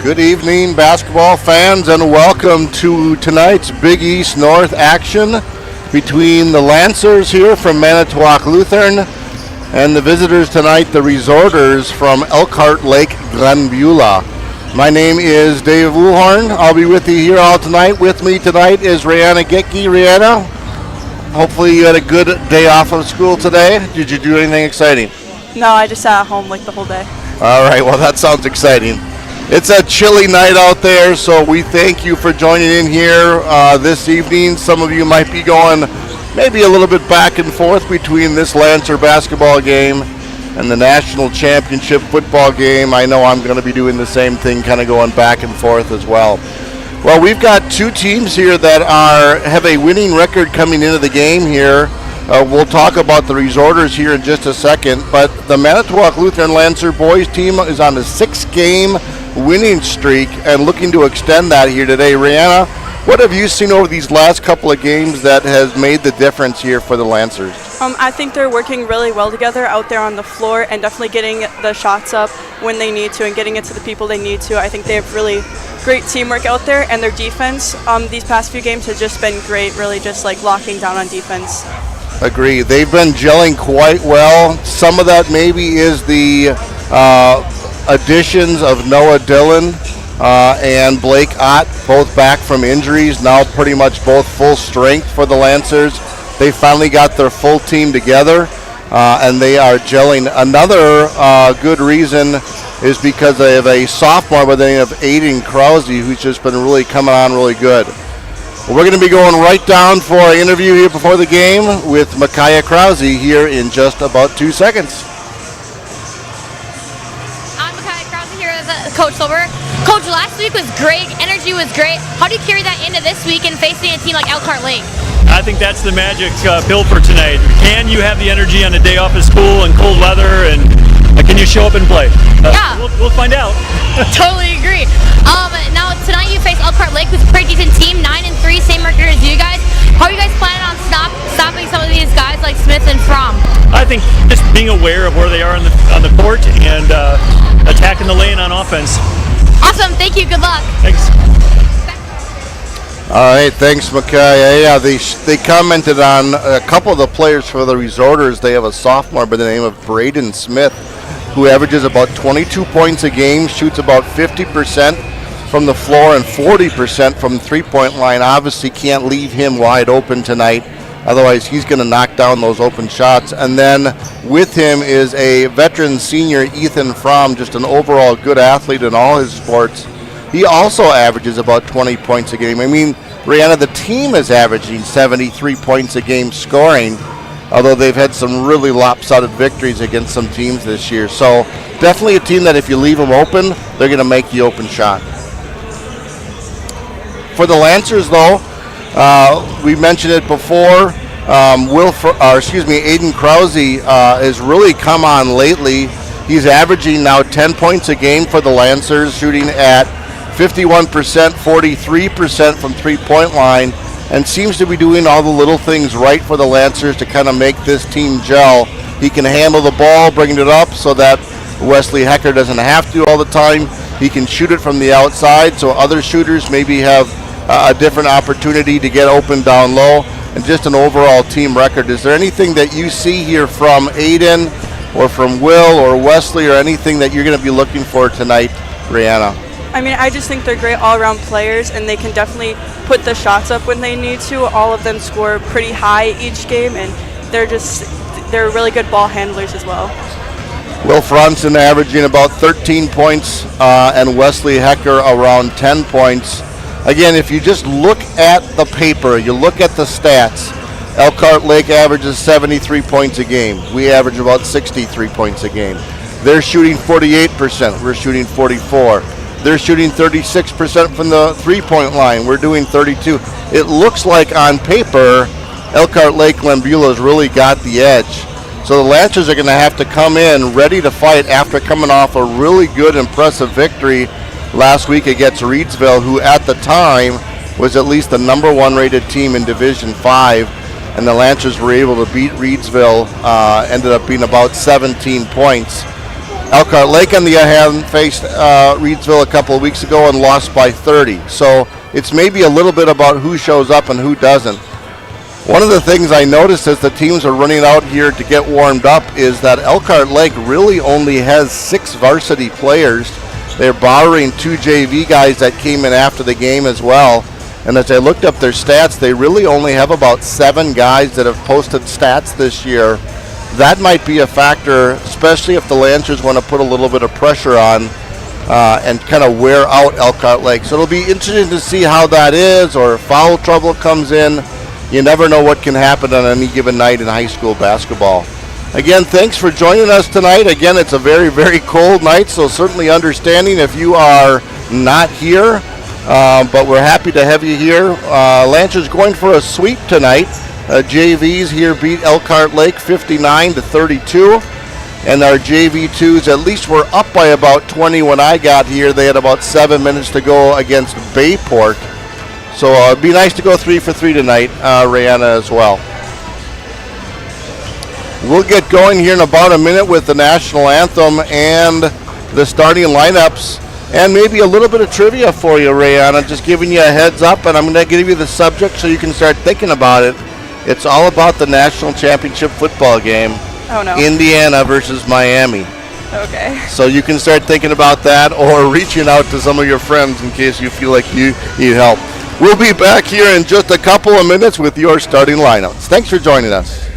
Good evening, basketball fans, and welcome to tonight's Big East North action between the Lancers here from Manitowoc Lutheran and the visitors tonight, the Resorters from Elkhart Lake Glenbeulah. My name is Dave Woolhorn. I'll be with you here all tonight. With me tonight is Rihanna Gitke. Rihanna, hopefully you had a good day off of school today. Did you do anything exciting? No, I just sat at home like the whole day. All right, well, that sounds exciting. It's a chilly night out there, so we thank you for joining in here this evening. Some of you might be going maybe a little bit back and forth between this Lancer basketball game and the national championship football game. I know I'm going to be doing the same thing, kind of going back and forth as well. Well, we've got two teams here that have a winning record coming into the game here. We'll talk about the Resorters here in just a second, but the Manitowoc Lutheran Lancer boys team is on a 6-game winning streak and looking to extend that here today. Rihanna, what have you seen over these last couple of games that has made the difference here for the Lancers? I think they're working really well together out there on the floor and definitely getting the shots up when they need to and getting it to the people they need to. I think they have really great teamwork out there, and their defense these past few games has just been great, really just like locking down on defense. Agree. They've been gelling quite well. Some of that maybe is the additions of Noah Dillon and Blake Ott, both back from injuries, now pretty much both full strength for the Lancers. They finally got their full team together, and they are gelling. Another good reason is because they have a sophomore by the name of Aiden Krause, who's just been really coming on really good. Well, we're going to be going right down for an interview here before the game with Micaiah Krause here in just about 2 seconds. Coach Silver. Coach, last week was great. Energy was great. How do you carry that into this week and facing a team like Elkhart Lake? I think that's the magic pill for tonight. Can you have the energy on a day off of school and cold weather, and can you show up and play? Yeah. We'll find out. Totally agree. Now, tonight you face Elkhart Lake, who's a pretty decent team, 9-3, same record as you guys. How are you guys planning on stopping some of these guys like Smith and Fromm? I think just being aware of where they are on the court and attacking the lane on offense. Awesome. Thank you. Good luck. Thanks. All right, thanks, Micaiah. Yeah, they commented on a couple of the players for the Resorters. They have a sophomore by the name of Braden Smith, who averages about 22 points a game, shoots about 50% from the floor and 40% from the three-point line. Obviously can't leave him wide open tonight. Otherwise, he's going to knock down those open shots. And then with him is a veteran senior, Ethan Fromm, just an overall good athlete in all his sports. He also averages about 20 points a game. I mean, Rihanna, the team is averaging 73 points a game scoring, although they've had some really lopsided victories against some teams this year. So definitely a team that if you leave them open, they're going to make the open shot. For the Lancers, though, we mentioned it before. Aiden Krause has really come on lately. He's averaging now 10 points a game for the Lancers, shooting at 51%, 43% from three-point line, and seems to be doing all the little things right for the Lancers to kind of make this team gel. He can handle the ball, bringing it up so that Wesley Hecker doesn't have to all the time. He can shoot it from the outside, so other shooters maybe have a different opportunity to get open down low, and just an overall team record. Is there anything that you see here from Aiden or from Will or Wesley or anything that you're going to be looking for tonight, Rihanna? I mean, I just think they're great all-around players, and they can definitely put the shots up when they need to. All of them score pretty high each game, and they're really good ball handlers as well. Will Franson averaging about 13 points and Wesley Hecker around 10 points. Again, if you just look at the paper, you look at the stats, Elkhart Lake averages 73 points a game. We average about 63 points a game. They're shooting 48%. We're shooting 44%. They're shooting 36% from the three-point line. We're doing 32%. It looks like on paper, Elkhart Lake Glenbeulah has really got the edge. So the Lancers are going to have to come in ready to fight after coming off a really good, impressive victory last week against Reedsville, who at the time was at least the number one rated team in Division 5, and the Lancers were able to beat Reedsville, ended up being about 17 points. Elkhart Lake, on the other hand, faced Reedsville a couple of weeks ago and lost by 30. So it's maybe a little bit about who shows up and who doesn't. One of the things I noticed as the teams are running out here to get warmed up is that Elkhart Lake really only has 6 varsity players. They're borrowing 2 JV guys that came in after the game as well. And as I looked up their stats, they really only have about 7 guys that have posted stats this year. That might be a factor, especially if the Lancers want to put a little bit of pressure on and kind of wear out Elkhart Lake. So it'll be interesting to see how that is, or if foul trouble comes in. You never know what can happen on any given night in high school basketball. Again, thanks for joining us tonight. Again, it's a very, very cold night, so certainly understanding if you are not here, but we're happy to have you here. Lancers going for a sweep tonight. JVs here beat Elkhart Lake 59-32, and our JV2s at least were up by about 20 when I got here. They had about 7 minutes to go against Bayport. So it'd be nice to go 3 for 3 tonight, Rayanna, as well. We'll get going here in about a minute with the national anthem and the starting lineups, and maybe a little bit of trivia for you, Rayanna. Just giving you a heads up, and I'm going to give you the subject so you can start thinking about it. It's all about the national championship football game. Oh, no. Indiana versus Miami. Okay. So you can start thinking about that, or reaching out to some of your friends in case you feel like you need help. We'll be back here in just a couple of minutes with your starting lineups. Thanks for joining us.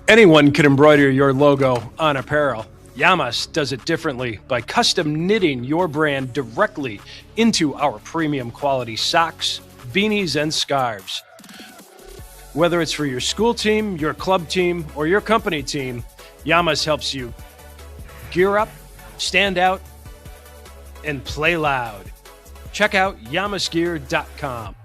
Anyone can embroider your logo on apparel. Yamas does it differently by custom knitting your brand directly into our premium quality socks, beanies, and scarves. Whether it's for your school team, your club team, or your company team, Yamas helps you gear up, stand out, and play loud. Check out yamasgear.com.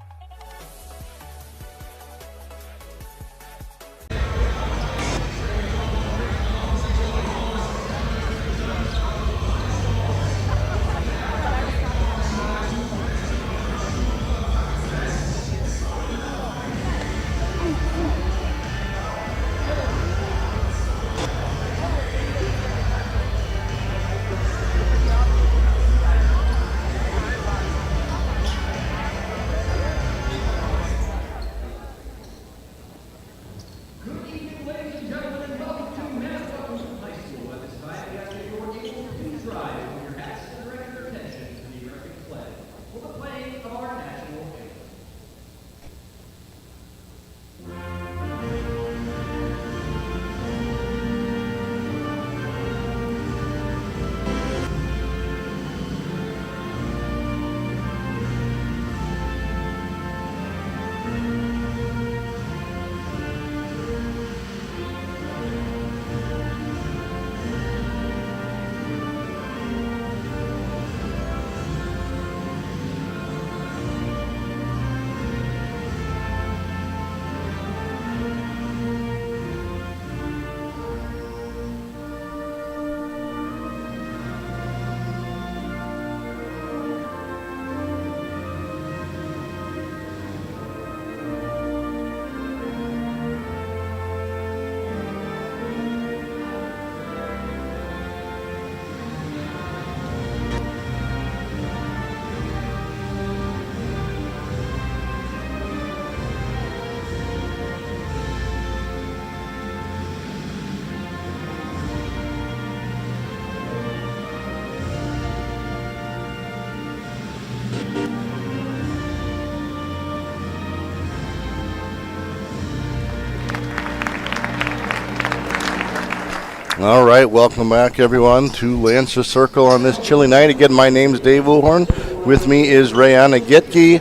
All right, welcome back, everyone, to Lancer Circle on this chilly night. Again, my name is Dave Uhorn. With me is Rayanna Getke.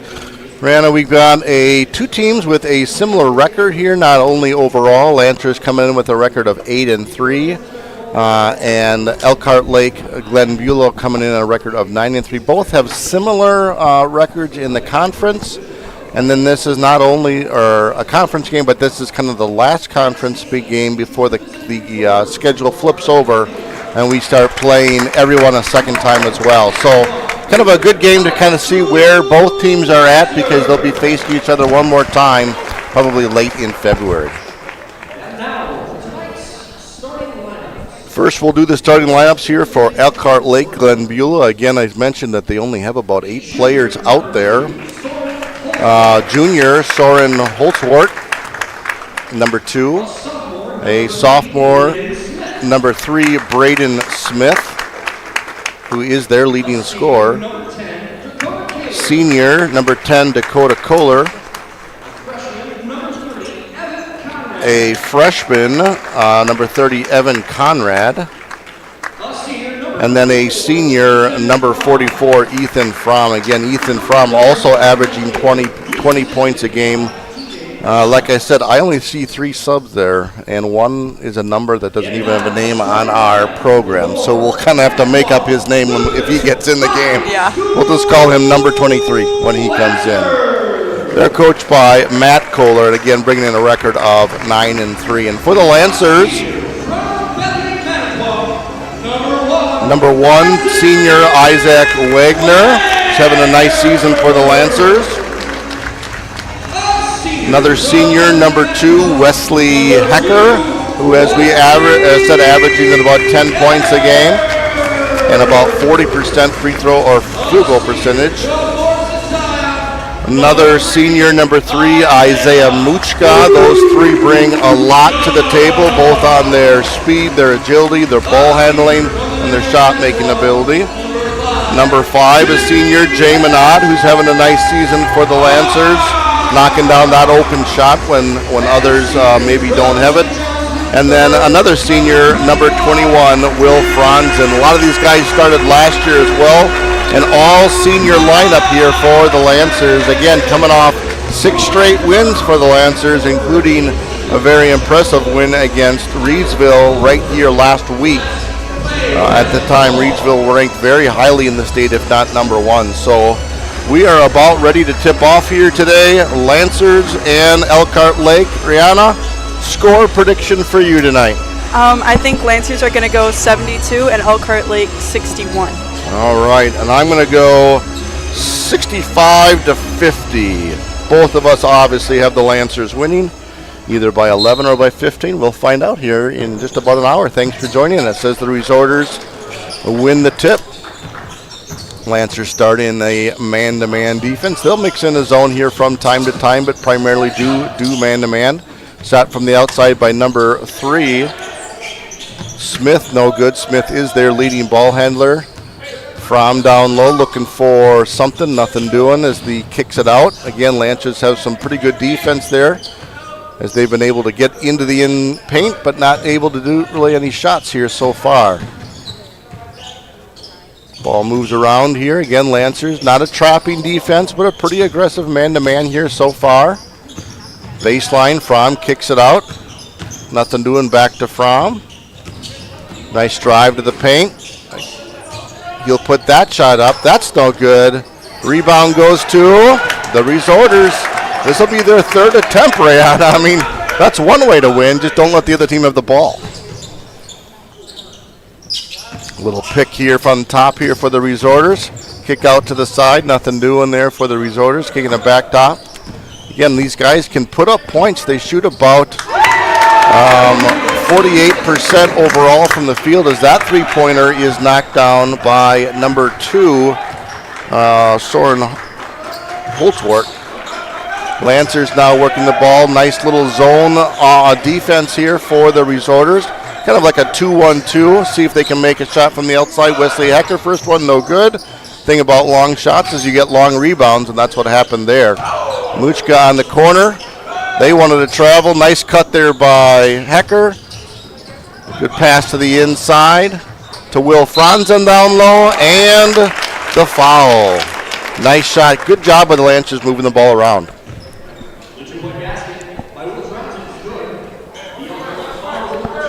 Rayanna, we've got two teams with a similar record here, not only overall. Lancers coming in with a record of 8-3, and Elkhart Lake, Glen Bulow coming in on a record of 9-3. Both have similar records in the conference. And then this is not only a conference game, but this is kind of the last conference big game before the schedule flips over and we start playing everyone a second time as well. So kind of a good game to kind of see where both teams are at, because they'll be facing each other one more time, probably late in February. First, we'll do the starting lineups here for Elkhart Lake Glen Beulah. Again, I mentioned that they only have about 8 players out there. Junior Soren Holtzwart, number 2. A sophomore, number 3, Braden Smith, who is their leading scorer. Senior, number 10, Dakota Kohler. A freshman, number 30, Evan Conrad. And then a senior, number 44, Ethan Fromm. Again, Ethan Fromm also averaging 20 points a game. Like I said, I only see 3 subs there, and one is a number that doesn't even have a name on our program. So we'll kind of have to make up his name if he gets in the game. Yeah. We'll just call him number 23 when he comes in. They're coached by Matt Kohler, and again bringing in a record of 9-3. And for the Lancers, number 1, senior Isaac Wagner. He's having a nice season for the Lancers. Another senior, number 2, Wesley Hecker, who, as we said, averaging at about 10 points a game and about 40% free throw or field goal percentage. Another senior, number 3, Isaiah Muchka. Those 3 bring a lot to the table, both on their speed, their agility, their ball handling, and their shot-making ability. Number 5 is senior Jay Minot, who's having a nice season for the Lancers, knocking down that open shot when others maybe don't have it. And then another senior, number 21, Will Franzen. A lot of these guys started last year as well. An all-senior lineup here for the Lancers. Again, coming off 6 straight wins for the Lancers, including a very impressive win against Reedsville right here last week. At the time, Reedsville ranked very highly in the state, if not number 1. So we are about ready to tip off here today. Lancers and Elkhart Lake. Rihanna, score prediction for you tonight. I think Lancers are going to go 72 and Elkhart Lake 61. All right, and I'm going to go 65-50. Both of us obviously have the Lancers winning, either by 11 or by 15. We'll find out here in just about an hour. Thanks for joining us as the Resorters win the tip. Lancers start in a man-to-man defense. They'll mix in a zone here from time to time, but primarily do man-to-man. Shot from the outside by number 3. Smith, no good. Smith is their leading ball handler. Fromm down low, looking for something, nothing doing as he kicks it out. Again, Lancers have some pretty good defense there as they've been able to get into the in paint, but not able to do really any shots here so far. Ball moves around here. Again, Lancers, not a trapping defense, but a pretty aggressive man-to-man here so far. Baseline, Fromm kicks it out. Nothing doing, back to Fromm. Nice drive to the paint. He'll put that shot up. That's no good. Rebound goes to the Resorters. This will be their 3rd attempt, Rihanna. I mean, that's one way to win. Just don't let the other team have the ball. Little pick here from the top here for the Resorters. Kick out to the side. Nothing doing there for the Resorters. Kicking it back top. Again, these guys can put up points. They shoot about 48% overall from the field as that 3-pointer is knocked down by number 2, Soren Holtzwart. Lancers now working the ball. Nice little zone defense here for the Resorters. Kind of like a 2-1-2. See if they can make a shot from the outside. Wesley Hecker, first one, no good. Thing about long shots is you get long rebounds, and that's what happened there. Muchka on the corner. They wanted to travel. Nice cut there by Hecker. Good pass to the inside to Will Franzen down low, and the foul. Nice shot. Good job by the Lancers moving the ball around.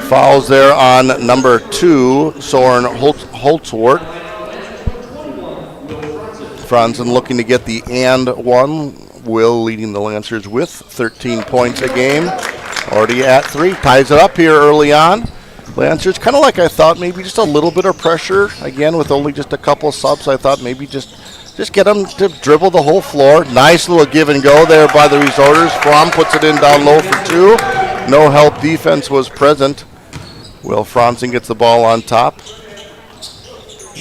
Fouls there on number 2, Soren Holtzwart. Franzen looking to get the and one. Will leading the Lancers with 13 points a game. Already at 3. Ties it up here early on. Lancers, kind of like I thought, maybe just a little bit of pressure. Again, with only just a couple of subs, I thought maybe just get them to dribble the whole floor. Nice little give and go there by the Resorters. Fromm puts it in down low for 2. No help defense was present. Will Franzen gets the ball on top.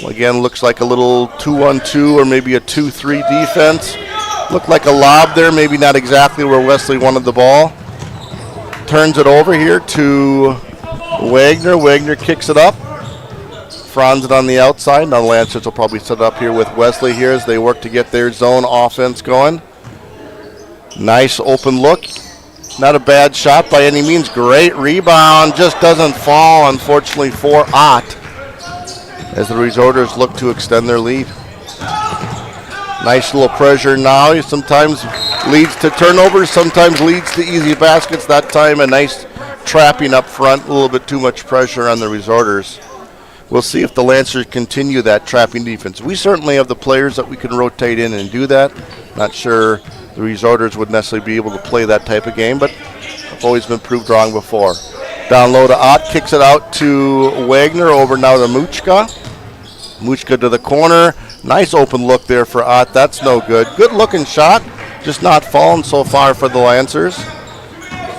Again, looks like a little 2-1-2 or maybe a 2-3 defense. Looked like a lob there, maybe not exactly where Wesley wanted the ball. Turns it over here to Wagner. Wagner kicks it up. Franzen on the outside. Now the Lancers will probably set up here with Wesley here as they work to get their zone offense going. Nice open look. Not a bad shot by any means. Great rebound. Just doesn't fall, unfortunately, for Ott, as the Resorters look to extend their lead. Nice little pressure now. He sometimes leads to turnovers, sometimes leads to easy baskets. That time a nice trapping up front. A little bit too much pressure on the Resorters. We'll see if the Lancers continue that trapping defense. We certainly have the players that we can rotate in and do that. Not sure the Resorters would necessarily be able to play that type of game, but I've always been proved wrong before. Down low to Ott, kicks it out to Wagner, over now to Muchka. Muchka to the corner. Nice open look there for Ott. That's no good. Good looking shot, just not falling so far for the Lancers.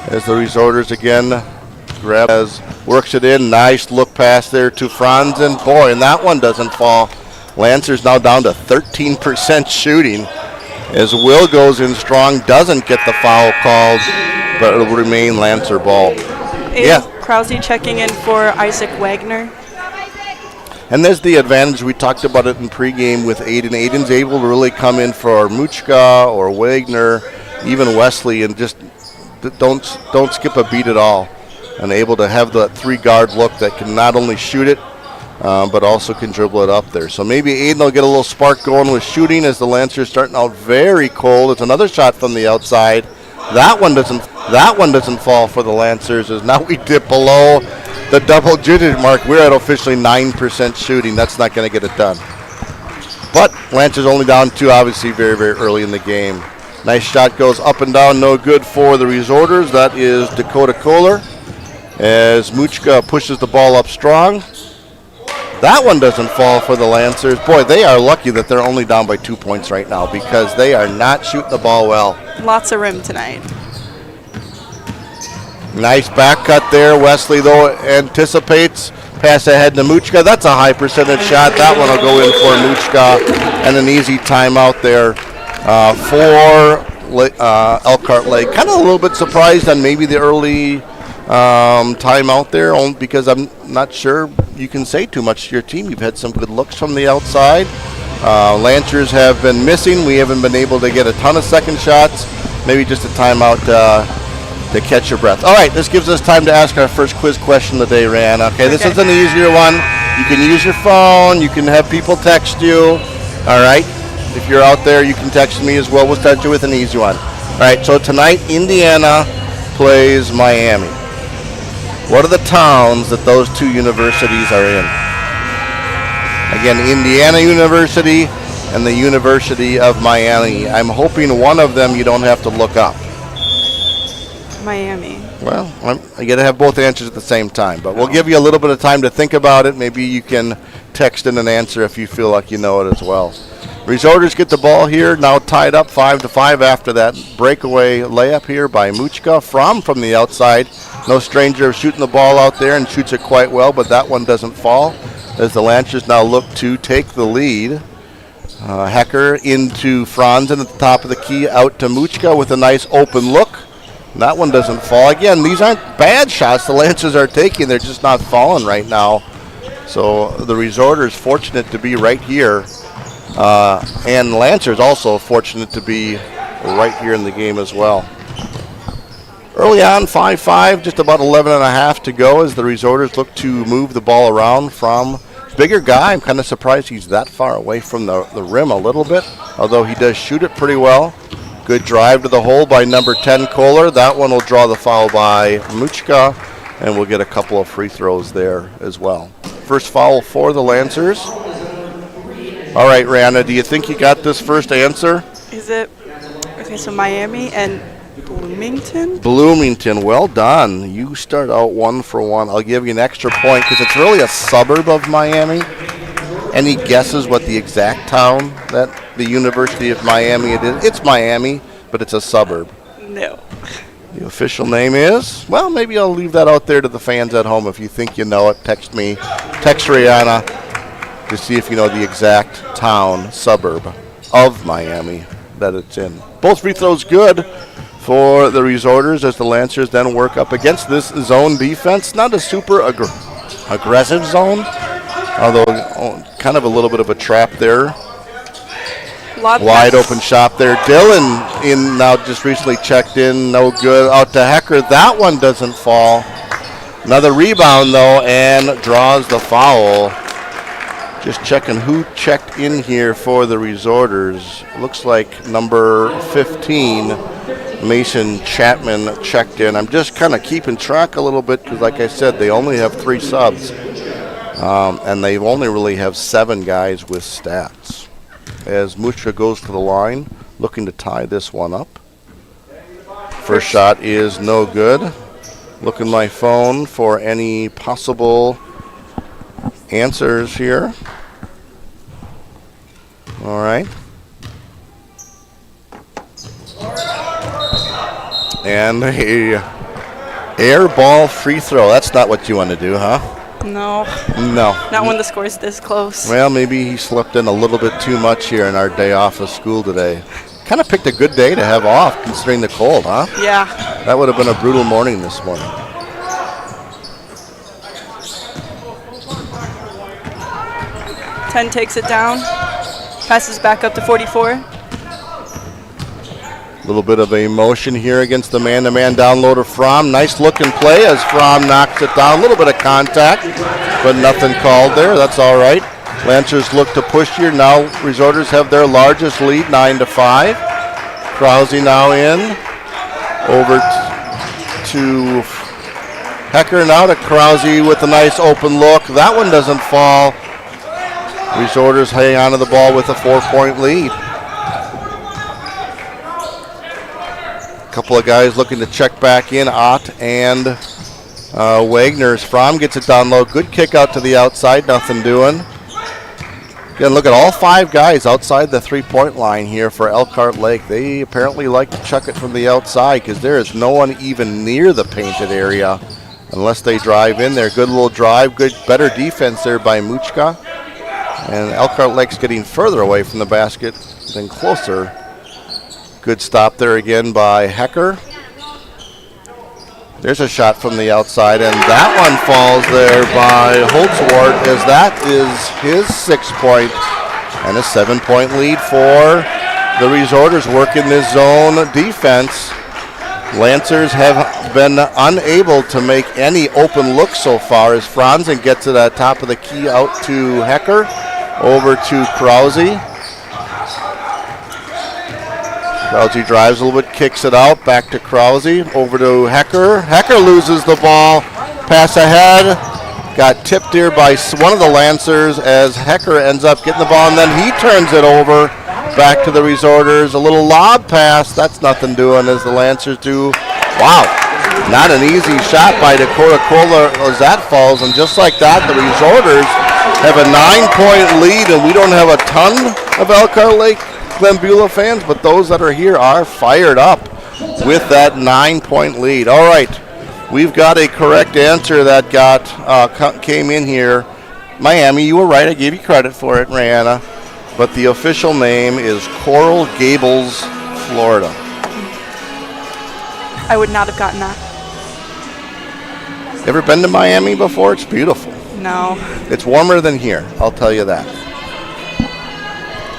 As the Resorters again grab, as works it in. Nice look pass there to Franzen. Boy, and that one doesn't fall. Lancers now down to 13% shooting. As Will goes in strong, doesn't get the foul called, but it'll remain Lancer ball. Is Krause checking in for Isaac Wagner? And there's the advantage. We talked about it in pregame with Aiden. Aiden's able to really come in for Muchka or Wagner, even Wesley, and just don't skip a beat at all. And able to have that three-guard look that can not only shoot it, but also can dribble it up there. So maybe Aiden will get a little spark going with shooting as the Lancers starting out very cold. It's another shot from the outside. That one doesn't fall for the Lancers, as now we dip below the double-digit mark. We're at officially 9% shooting. That's not going to get it done. But Lancers only down 2, obviously very, very early in the game. Nice shot goes up and down, no good for the Resorters. That is Dakota Kohler as Muchka pushes the ball up strong. That one doesn't fall for the Lancers. Boy, they are lucky that they're only down by 2 points right now, because they are not shooting the ball well. Lots of rim tonight. Nice back cut there. Wesley, though, anticipates. Pass ahead to Muchka. That's a high percentage shot. That one will go in for Muchka. And an easy timeout there for Elkhart Lake. Kind of a little bit surprised on maybe the early timeout there, only because I'm not sure you can say too much to your team. You've had some good looks from the outside. Lancers have been missing. We haven't been able to get a ton of second shots. Maybe just a timeout to catch your breath. All right, this gives us time to ask our first quiz question of the day, Rihanna. Okay, this is an easier one. You can use your phone. You can have people text you. All right, if you're out there, you can text me as well. We'll start you with an easy one. All right, so tonight, Indiana plays Miami. What are the towns that those two universities are in? Again, Indiana University and the University of Miami. I'm hoping one of them you don't have to look up. Miami. Well, you got to have both answers at the same time, but we'll give you a little bit of time to think about it. Maybe you can text in an answer if you feel like you know it as well. Resorters get the ball here, now tied up 5-5 after that breakaway layup here by Muchka from the outside. No stranger of shooting the ball out there, and shoots it quite well, but that one doesn't fall as the Lancers now look to take the lead. Hecker into Franzen at the top of the key, out to Muchka with a nice open look. That one doesn't fall. Again, these aren't bad shots the Lancers are taking. They're just not falling right now. So the Resorters fortunate to be right here. And Lancers also fortunate to be right here in the game as well. Early on, 5-5, just about 11 and a half to go as the Resorters look to move the ball around from bigger guy. I'm kind of surprised he's that far away from the rim a little bit, although he does shoot it pretty well. Good drive to the hole by number 10, Kohler. That one will draw the foul by Muchka, and we'll get a couple of free throws there as well. First foul for the Lancers. All right, Rihanna, do you think you got this first answer? Is it? Okay, so Miami and Bloomington? Bloomington, well done. You start out 1 for 1. I'll give you an extra point because it's really a suburb of Miami. Any guesses what the exact town that the University of Miami it is? It's Miami, but it's a suburb. No. The official name is, well, maybe I'll leave that out there to the fans at home. If you think you know it, text me, text Rihanna to see if you know the exact town, suburb of Miami that it's in. Both free throws good for the Resorters as the Lancers then work up against this zone defense. Not a super aggressive zone, although kind of a little bit of a trap there. Wide open shot there. Dylan in now, just recently checked in, no good. Out to Hecker. That one doesn't fall. Another rebound though, and draws the foul. Just checking who checked in here for the Resorters. Looks like number 15, Mason Chapman, checked in. I'm just kind of keeping track a little bit because, like I said, they only have 3 subs. And they only really have 7 guys with stats. As Mushka goes to the line, looking to tie this one up. First shot is no good. Looking my phone for any possible answers here. All right. And a air ball free throw. That's not what you want to do, huh? No. No. Not when the score's this close. Well, maybe he slept in a little bit too much here in our day off of school today. Kind of picked a good day to have off considering the cold, huh? Yeah. That would have been a brutal morning this morning. Ten takes it down. Passes back up to 44. A little bit of a motion here against the man-to-man downloader Fromm. Nice looking play as Fromm knocks it down. A little bit of contact, but nothing called there. That's all right. Lancers look to push here. Now Resorters have their largest lead, 9-5. Krause now in. Over to Hecker now to Krause with a nice open look. That one doesn't fall. Resorters hang on to the ball with a 4-point lead. Couple of guys looking to check back in, Ott and Wagner. Fromm gets it down low. Good kick out to the outside, nothing doing. Again, look at all 5 guys outside the 3-point line here for Elkhart Lake. They apparently like to chuck it from the outside because there is no one even near the painted area unless they drive in there. Good little drive, better defense there by Muchka. And Elkhart Lake's getting further away from the basket than closer. Good stop there again by Hecker. There's a shot from the outside, and that one falls there by Holtzwart as that is his 6-point and a 7-point lead for the Resorters working this zone defense. Lancers have been unable to make any open looks so far as Franzen gets it at top of the key out to Hecker, over to Krause. Krause drives a little bit, kicks it out, back to Krause, over to Hecker. Hecker loses the ball, pass ahead, got tipped here by one of the Lancers as Hecker ends up getting the ball, and then he turns it over back to the Resorters. A little lob pass, that's nothing doing as the Lancers do. Wow, not an easy shot by Dakota Kohler as that falls, and just like that, the Resorters have a 9-point lead, and we don't have a ton of Elkhart Lake Glenbeulah fans, but those that are here are fired up with that 9-point lead. All right, we've got a correct answer that came in here. Miami, you were right. I gave you credit for it, Rihanna. But the official name is Coral Gables, Florida. I would not have gotten that. Ever been to Miami before? It's beautiful. No. It's warmer than here, I'll tell you that.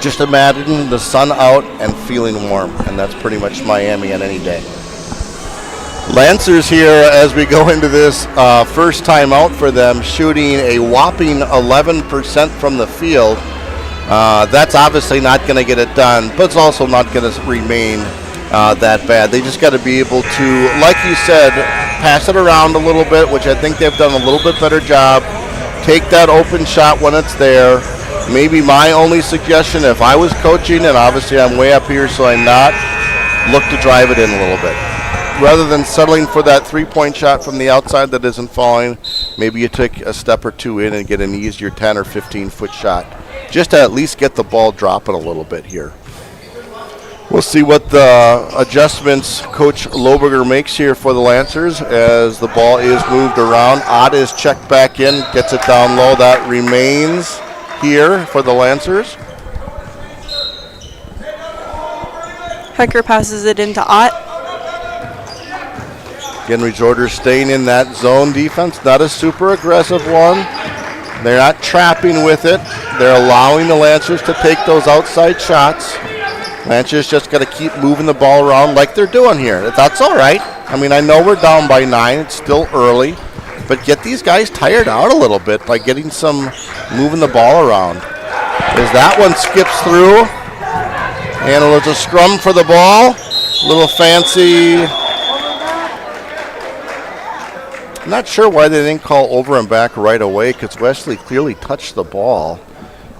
Just imagine the sun out and feeling warm, and that's pretty much Miami on any day. Lancers here as we go into this first time out for them, shooting a whopping 11% from the field. That's obviously not going to get it done, but it's also not going to remain that bad. They just got to be able to, like you said, pass it around a little bit, which I think they've done a little bit better job. Take that open shot when it's there. Maybe my only suggestion, if I was coaching, and obviously I'm way up here, so I'm not, look to drive it in a little bit. Rather than settling for that 3-point shot from the outside that isn't falling, maybe you take a step or two in and get an easier 10 or 15-foot shot, just to at least get the ball dropping a little bit here. We'll see what the adjustments Coach Loberger makes here for the Lancers as the ball is moved around. Ott is checked back in, gets it down low. That remains here for the Lancers. Hecker passes it into Ott. Again, Resorters staying in that zone defense, not a super aggressive one. They're not trapping with it. They're allowing the Lancers to take those outside shots. Lancers just got to keep moving the ball around like they're doing here. That's all right. I mean, I know we're down by 9. It's still early. But get these guys tired out a little bit by getting some moving the ball around. As that one skips through. And there's a scrum for the ball. A little fancy. I'm not sure why they didn't call over and back right away because Wesley clearly touched the ball.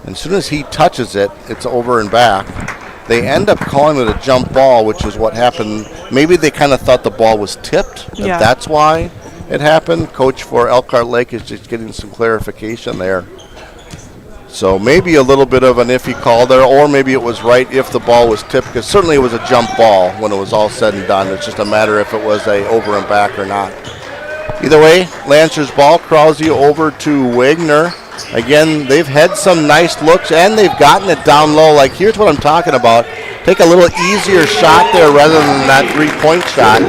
And as soon as he touches it, it's over and back. They end up calling it a jump ball, which is what happened. Maybe they kind of thought the ball was tipped. Yeah. And that's why it happened. Coach for Elkhart Lake is just getting some clarification there. So maybe a little bit of an iffy call there, or maybe it was right if the ball was tipped, because certainly it was a jump ball when it was all said and done. It's just a matter if it was a over and back or not. Either way, Lancers ball. Krause over to Wagner. Again, they've had some nice looks, and they've gotten it down low. Like, here's what I'm talking about. Take a little easier shot there rather than that three-point shot.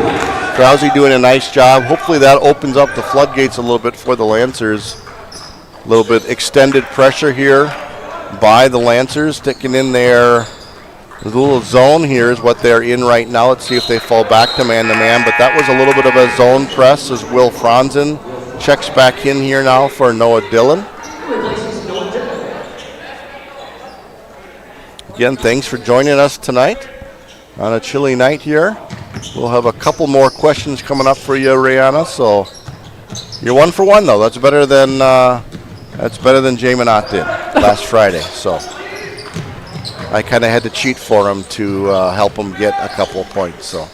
Krause doing a nice job. Hopefully that opens up the floodgates a little bit for the Lancers. A little bit extended pressure here by the Lancers, sticking in their little zone here is what they're in right now. Let's see if they fall back to man-to-man, but that was a little bit of a zone press as Will Franzen checks back in here now for Noah Dillon. Again, thanks for joining us tonight on a chilly night here. We'll have a couple more questions coming up for you, Rihanna. So you're 1 for 1, though. That's better than Jamin Ott did last Friday. So I kind of had to cheat for him to help him get a couple of points. So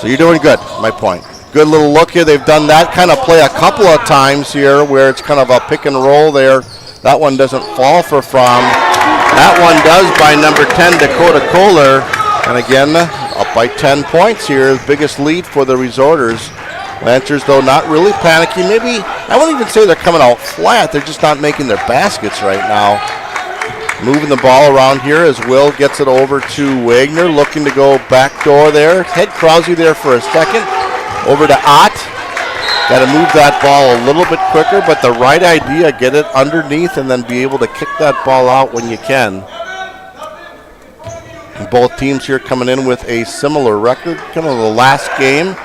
you're doing good. My point. Good little look here. They've done that kind of play a couple of times here, where it's kind of a pick and roll there. That one doesn't fall for Fromm. That one does by number 10, Dakota Kohler. And again, up by 10 points here, biggest lead for the Resorters. Lancers, though, not really panicking. Maybe, I won't even say they're coming out flat. They're just not making their baskets right now. Moving the ball around here as Will gets it over to Wagner, looking to go back door there. Head Krause there for a second. Over to Ott. Got to move that ball a little bit quicker, but the right idea, get it underneath and then be able to kick that ball out when you can. And both teams here coming in with a similar record. Kind of the last game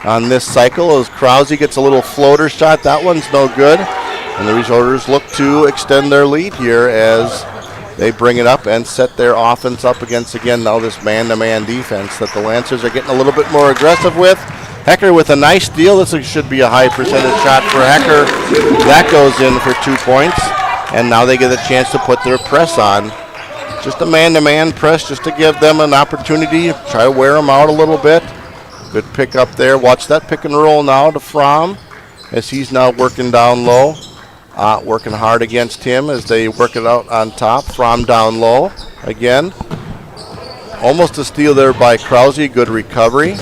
on this cycle as Krause gets a little floater shot. That one's no good. And the Resorters look to extend their lead here as they bring it up and set their offense up against, again, now this man-to-man defense that the Lancers are getting a little bit more aggressive with. Hecker with a nice steal. This should be a high percentage shot for Hecker. That goes in for 2 points. And now they get a chance to put their press on. Just a man-to-man press just to give them an opportunity. Try to wear them out a little bit. Good pick up there. Watch that pick and roll now to Fromm as he's now working down low. Working hard against him as they work it out on top. Fromm down low again. Almost a steal there by Krause. Good recovery.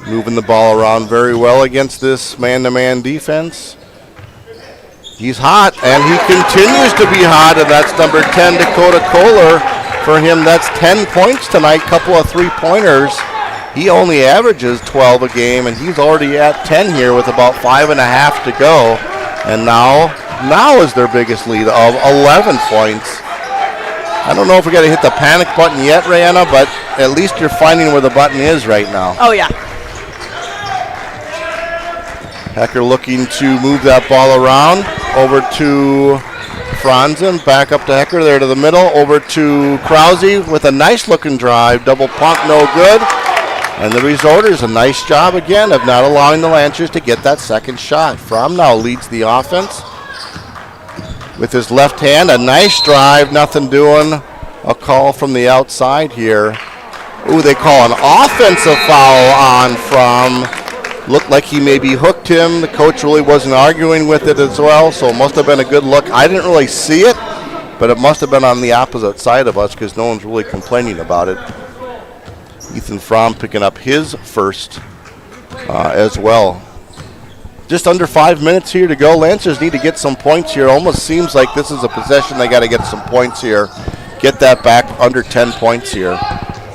Moving the ball around very well against this man-to-man defense. He's hot, and he continues to be hot, and that's number 10, Dakota Kohler. For him, that's 10 points tonight, couple of three-pointers. He only averages 12 a game, and he's already at 10 here with about 5.5 to go. And now is their biggest lead of 11 points. I don't know if we got to hit the panic button yet, Rihanna, but at least you're finding where the button is right now. Oh, yeah. Hecker looking to move that ball around. Over to Franzen, back up to Hecker, there to the middle. Over to Krause with a nice looking drive. Double pump, no good. And the Resorters, a nice job again of not allowing the Lancers to get that second shot. Fromm now leads the offense with his left hand. A nice drive, nothing doing. A call from the outside here. Ooh, they call an offensive foul on Fromm. Looked like he maybe hooked him. The coach really wasn't arguing with it as well, so it must have been a good look. I didn't really see it, but it must have been on the opposite side of us because no one's really complaining about it. Ethan Fromm picking up his first as well. Just under 5 minutes here to go. Lancers need to get some points here. Almost seems like this is a possession they got to get some points here. Get that back under 10 points here.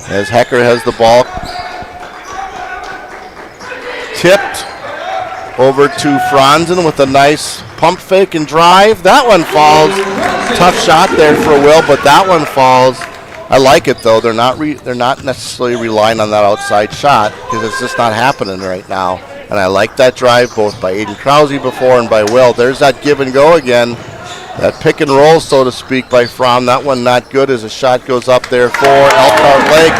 As Hecker has the ball. Tipped over to Franzen with a nice pump fake and drive. That one falls. Tough shot there for Will, but that one falls. I like it though. They're not necessarily relying on that outside shot because it's just not happening right now. And I like that drive both by Aiden Krause before and by Will. There's that give and go again. That pick and roll, so to speak, by Fromm. That one not good as a shot goes up there for Elkhart Lake.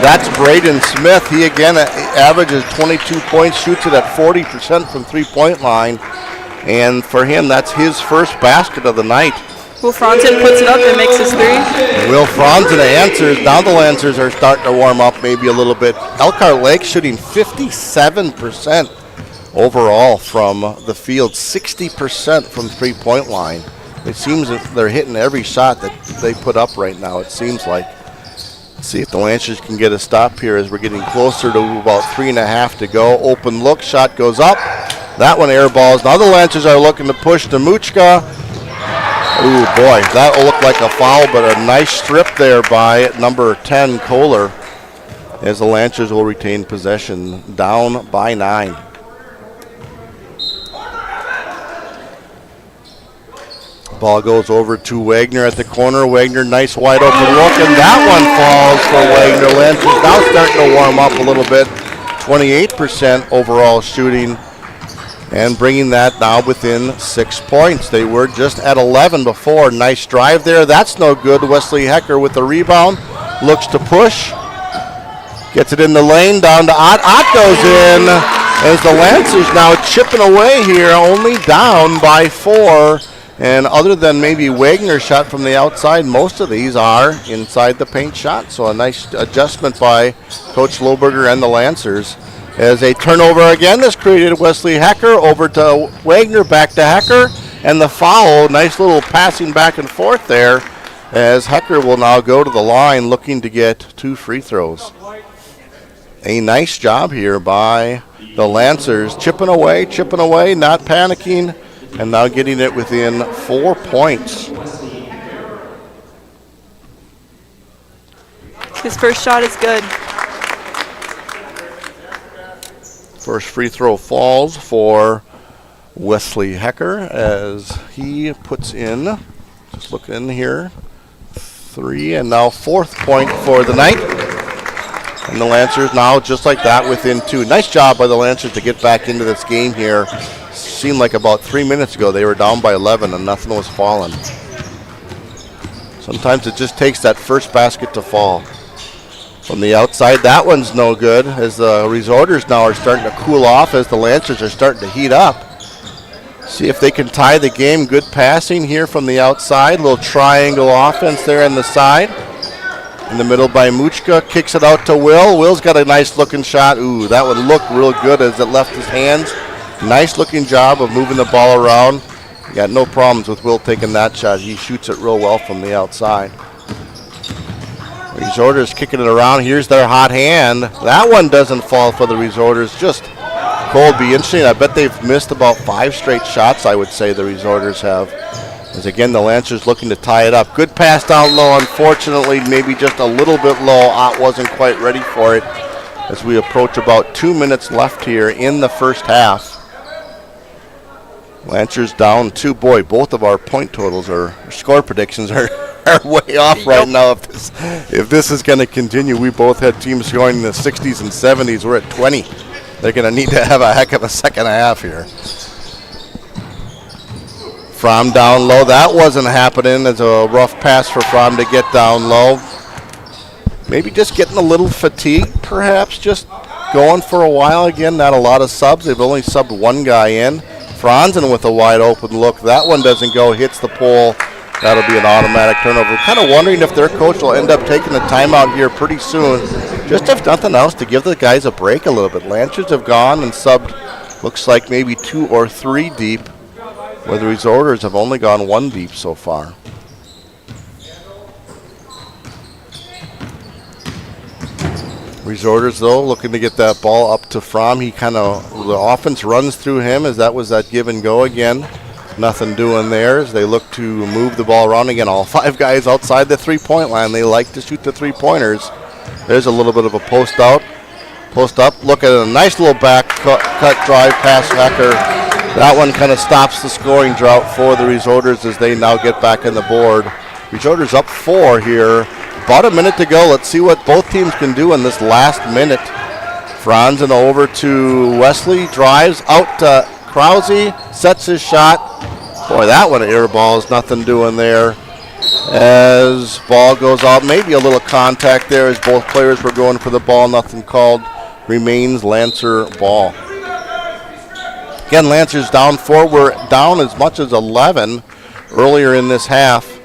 That's Braden Smith. He again averages 22 points, shoots it at 40% from three-point line. And for him, that's his first basket of the night. Will Franzen puts it up and makes his three. Will Franzen answers. Now the Lancers are starting to warm up maybe a little bit. Elkhart Lake shooting 57% overall from the field, 60% from three-point line. It seems that they're hitting every shot that they put up right now, it seems like. Let's see if the Lancers can get a stop here as we're getting closer to about 3.5 to go. Open look, shot goes up. That one air balls. Now the Lancers are looking to push to Muchka. Ooh, boy, that will look like a foul, but a nice strip there by number 10, Kohler, as the Lancers will retain possession, down by 9. Ball goes over to Wagner at the corner. Wagner, nice wide open look, and that one falls for Wagner. Lancers now starting to warm up a little bit. 28% overall shooting, and bringing that now within 6 points. They were just at 11 before. Nice drive there. That's no good. Wesley Hecker with the rebound. Looks to push. Gets it in the lane. Down to Ott. Ott goes in as the Lancers now chipping away here. Only down by 4. And other than maybe Wagner's shot from the outside, most of these are inside the paint shot. So a nice adjustment by Coach Lohberger and the Lancers. As a turnover again is created, Wesley Hecker over to Wagner, back to Hecker, and the foul. Nice little passing back and forth there as Hecker will now go to the line looking to get 2 free throws. A nice job here by the Lancers, chipping away, not panicking, and now getting it within 4 points. His first shot is good. First free throw falls for Wesley Hecker as he puts in, just looking in here, 3, and now 4th point for the night. And the Lancers now just like that within 2. Nice job by the Lancers to get back into this game here. Seemed like about 3 minutes ago they were down by 11 and nothing was falling. Sometimes it just takes that first basket to fall. From the outside, that one's no good as the Resorters now are starting to cool off as the Lancers are starting to heat up. See if they can tie the game. Good passing here from the outside. Little triangle offense there on the side. In the middle by Muchka. Kicks it out to Will. Will's got a nice looking shot. Ooh, that one looked real good as it left his hands. Nice looking job of moving the ball around. Got no problems with Will taking that shot. He shoots it real well from the outside. Resorters kicking it around. Here's their hot hand. That one doesn't fall for the Resorters. Just cold. Be interesting. I bet they've missed about 5 straight shots, I would say the Resorters have. As again, the Lancers looking to tie it up. Good pass down low. Unfortunately, maybe just a little bit low. Ott wasn't quite ready for it as we approach about 2 minutes left here in the first half. Lancers down 2. Boy, both of our point totals or score predictions are way off right now. If this is going to continue, we both had teams going in the 60s and 70s. We're at 20. They're going to need to have a heck of a second half here. Fromm down low. That wasn't happening. It's a rough pass for Fromm to get down low. Maybe just getting a little fatigued, perhaps. Just going for a while again. Not a lot of subs. They've only subbed 1 guy in. Franzen with a wide open look. That one doesn't go. Hits the pole. That'll be an automatic turnover. Kind of wondering if their coach will end up taking a timeout here pretty soon. Just if nothing else, to give the guys a break a little bit. Lancers have gone and subbed, looks like maybe 2 or 3 deep, where the Resorters have only gone 1 deep so far. Resorters, though, looking to get that ball up to Fromm. The offense runs through him as that was that give and go again. Nothing doing there as they look to move the ball around again. All 5 guys outside the three-point line. They like to shoot the three-pointers. There's a little bit of a post out. Post up. Look at a nice little back cut drive past Hecker. That one kind of stops the scoring drought for the Resorters as they now get back on the board. Resorters up 4 here. About a minute to go. Let's see what both teams can do in this last minute. Franzen over to Wesley. Drives out to Krause. Sets his shot. Boy, that one airballs. Nothing doing there. As ball goes out. Maybe a little contact there as both players were going for the ball. Nothing called. Remains Lancer ball. Again, Lancer's down 4. We're down as much as 11 earlier in this half.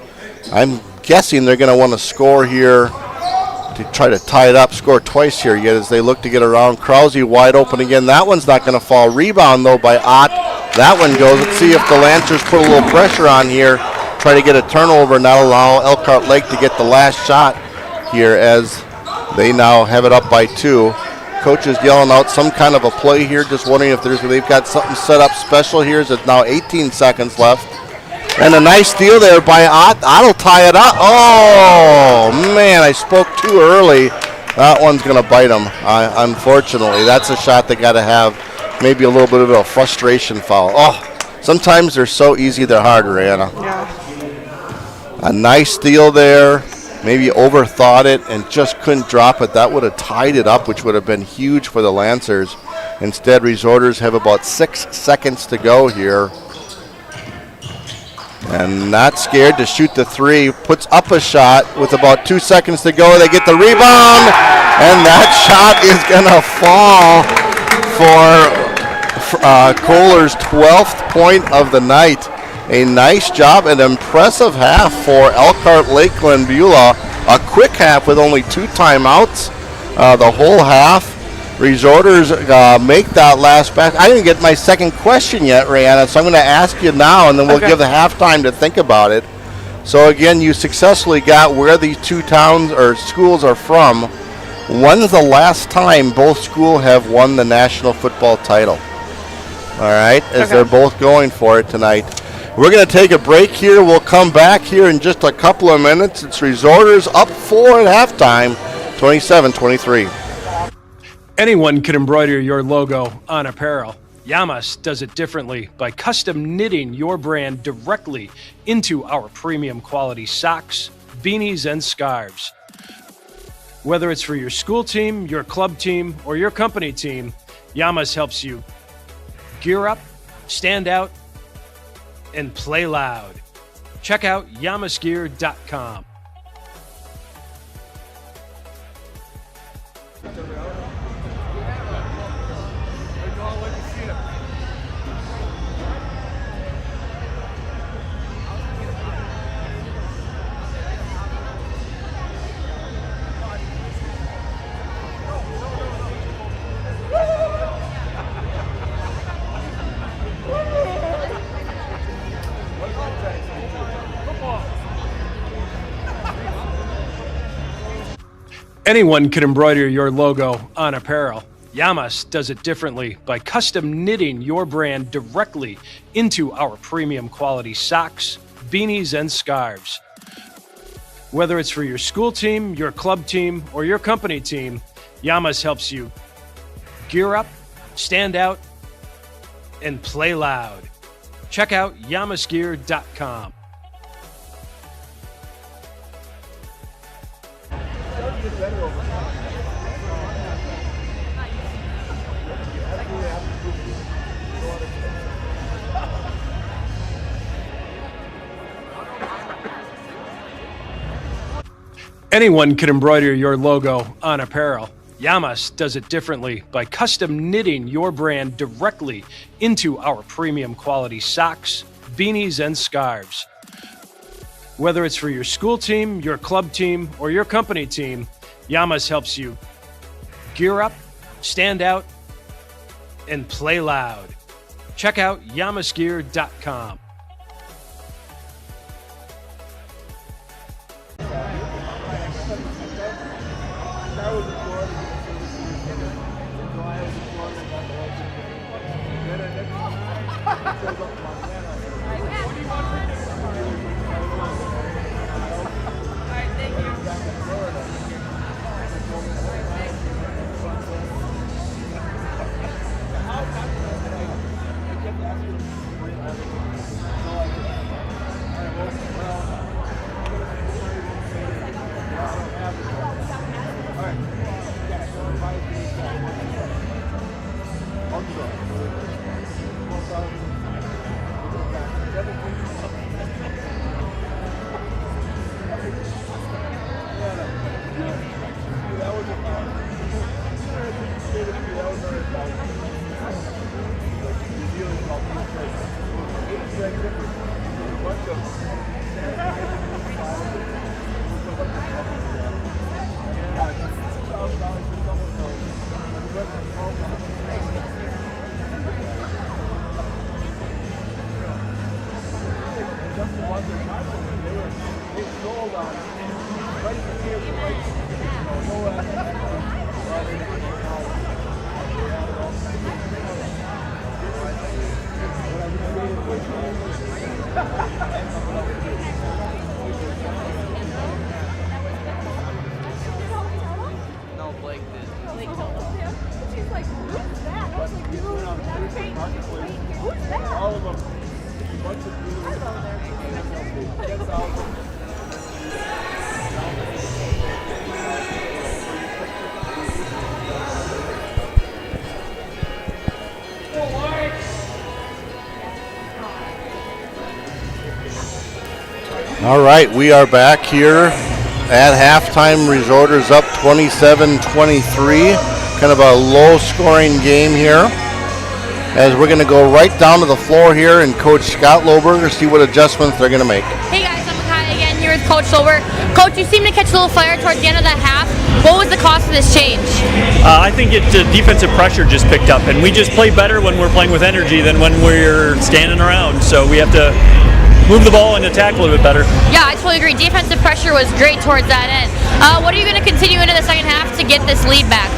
I'm guessing they're going to want to score here to try to tie it up, score twice here yet as they look to get around. Krause wide open again. That one's not going to fall. Rebound, though, by Ott. That one goes. Let's see if the Lancers put a little pressure on here. Try to get a turnover and not allow Elkhart Lake to get the last shot here as they now have it up by 2. Coach is yelling out some kind of a play here. Just wondering if they've got something set up special here. There's now 18 seconds left. And a nice steal there by Ott. Ott'll tie it up. Oh, man, I spoke too early. That one's going to bite him, unfortunately. That's a shot they got to have maybe a little bit of a frustration foul. Oh, sometimes they're so easy, they're hard, Rihanna. Yeah. A nice steal there. Maybe overthought it and just couldn't drop it. That would have tied it up, which would have been huge for the Lancers. Instead, Resorters have about 6 seconds to go here. And not scared to shoot the 3. Puts up a shot with about 2 seconds to go. They get the rebound, and that shot is going to fall for Kohler's 12th point of the night. A nice job, an impressive half for Elkhart Lakeland Beulah. A quick half with only 2 timeouts. The whole half. Resorters make that last basket. I didn't get my second question yet, Rihanna, so I'm going to ask you now, and then we'll give the halftime to think about it. So again, you successfully got where these 2 towns or schools are from. When's the last time both schools have won the national football title? All right, as they're both going for it tonight. We're going to take a break here. We'll come back here in just a couple of minutes. It's Resorters up 4 at halftime, 27-23. Anyone can embroider your logo on apparel. Yamas does it differently by custom knitting your brand directly into our premium quality socks, beanies, and scarves. Whether it's for your school team, your club team, or your company team, Yamas helps you gear up, stand out, and play loud. Check out yamasgear.com. Anyone can embroider your logo on apparel. Yamas does it differently by custom knitting your brand directly into our premium quality socks, beanies, and scarves. Whether it's for your school team, your club team, or your company team, Yamas helps you gear up, stand out, and play loud. Check out yamasgear.com. Anyone can embroider your logo on apparel. Yamas does it differently by custom knitting your brand directly into our premium quality socks, beanies, and scarves. Whether it's for your school team, your club team, or your company team, Yamas helps you gear up, stand out, and play loud. Check out yamasgear.com. All right, we are back here at halftime. Resorters up 27-23. Kind of a low-scoring game here. As we're going to go right down to the floor here and Coach Scott Loberger, see what adjustments they're going to make. Hey guys, I'm Kai again here with Coach Lober. Coach, you seem to catch a little fire towards the end of that half. What was the cost of this change? I think defensive pressure just picked up, and we just play better when we're playing with energy than when we're standing around. So we have to move the ball and attack a little bit better. Yeah, I totally agree. Defensive pressure was great towards that end. What are you going to continue into the second half to get this lead back?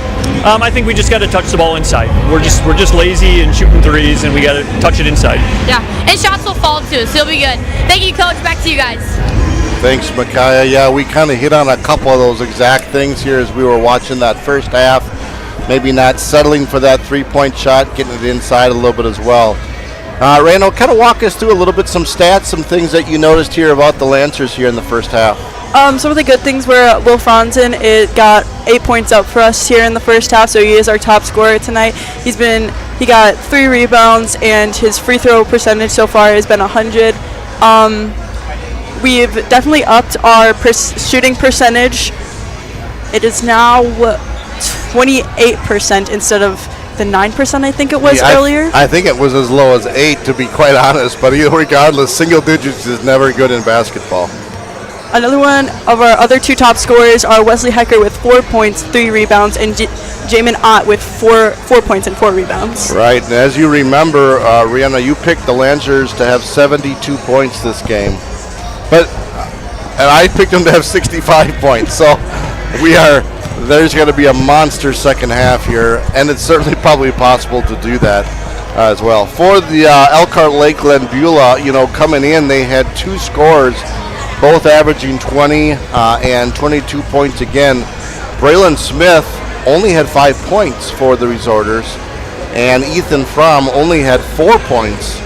I think we just got to touch the ball inside. We're just lazy and shooting threes, and we got to touch it inside. Yeah, and shots will fall too, so it'll be good. Thank you, Coach. Back to you guys. Thanks, Micaiah. Yeah, we kind of hit on a couple of those exact things here as we were watching that first half. Maybe not settling for that three-point shot, getting it inside a little bit as well. Randall, kind of walk us through a little bit some stats, some things that you noticed here about the Lancers here in the first half. Some of the good things were Will Franzen. It got 8 points up for us here in the first half, so he is our top scorer tonight. He got 3 rebounds, and his free throw percentage so far has been 100. We've definitely upped our shooting percentage. It is now 28% instead of the 9% I think it was earlier. I think it was as low as 8, to be quite honest, but regardless, single digits is never good in basketball. Another one of our other 2 top scorers are Wesley Hecker with 4 points, 3 rebounds, and Jamin Ott with 4 points and 4 rebounds. Right, and as you remember, Rihanna, you picked the Lancers to have 72 points this game, and I picked them to have 65 points. So there's going to be a monster second half here, and it's certainly probably possible to do that as well. For the Elkhart Lakeland Beulah, coming in, they had 2 scores, both averaging 20 and 22 points again. Braylon Smith only had 5 points for the Resorters, and Ethan Fromm only had 4 points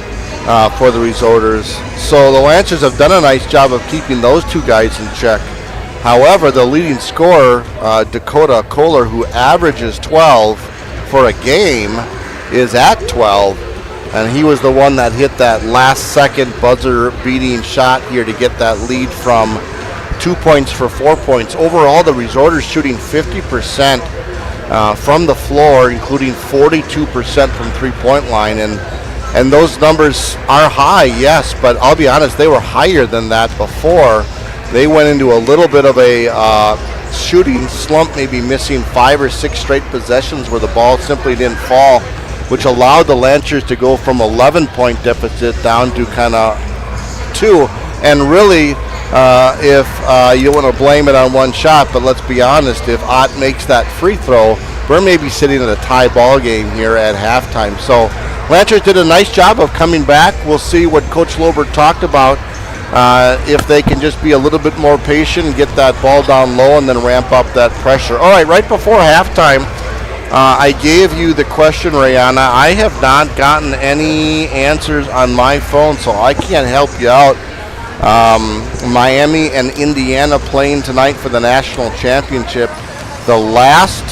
for the Resorters. So the Lancers have done a nice job of keeping those 2 guys in check. However, the leading scorer, Dakota Kohler, who averages 12 for a game, is at 12. And he was the one that hit that last-second buzzer-beating shot here to get that lead from 2 points for 4 points. Overall, the Resorters shooting 50% from the floor, including 42% from three-point line. And those numbers are high, yes, but I'll be honest, they were higher than that before. They went into a little bit of a shooting slump, maybe missing 5 or 6 straight possessions where the ball simply didn't fall, which allowed the Lancers to go from 11-point deficit down to kind of 2. And really, if you want to blame it on one shot, but let's be honest, if Ott makes that free throw, we're maybe sitting at a tie ball game here at halftime. So Lancers did a nice job of coming back. We'll see what Coach Lobert talked about. If they can just be a little bit more patient and get that ball down low and then ramp up that pressure. All right before halftime, I gave you the question, Rihanna. I have not gotten any answers on my phone, so I can't help you out. Miami and Indiana playing tonight for the national championship. The last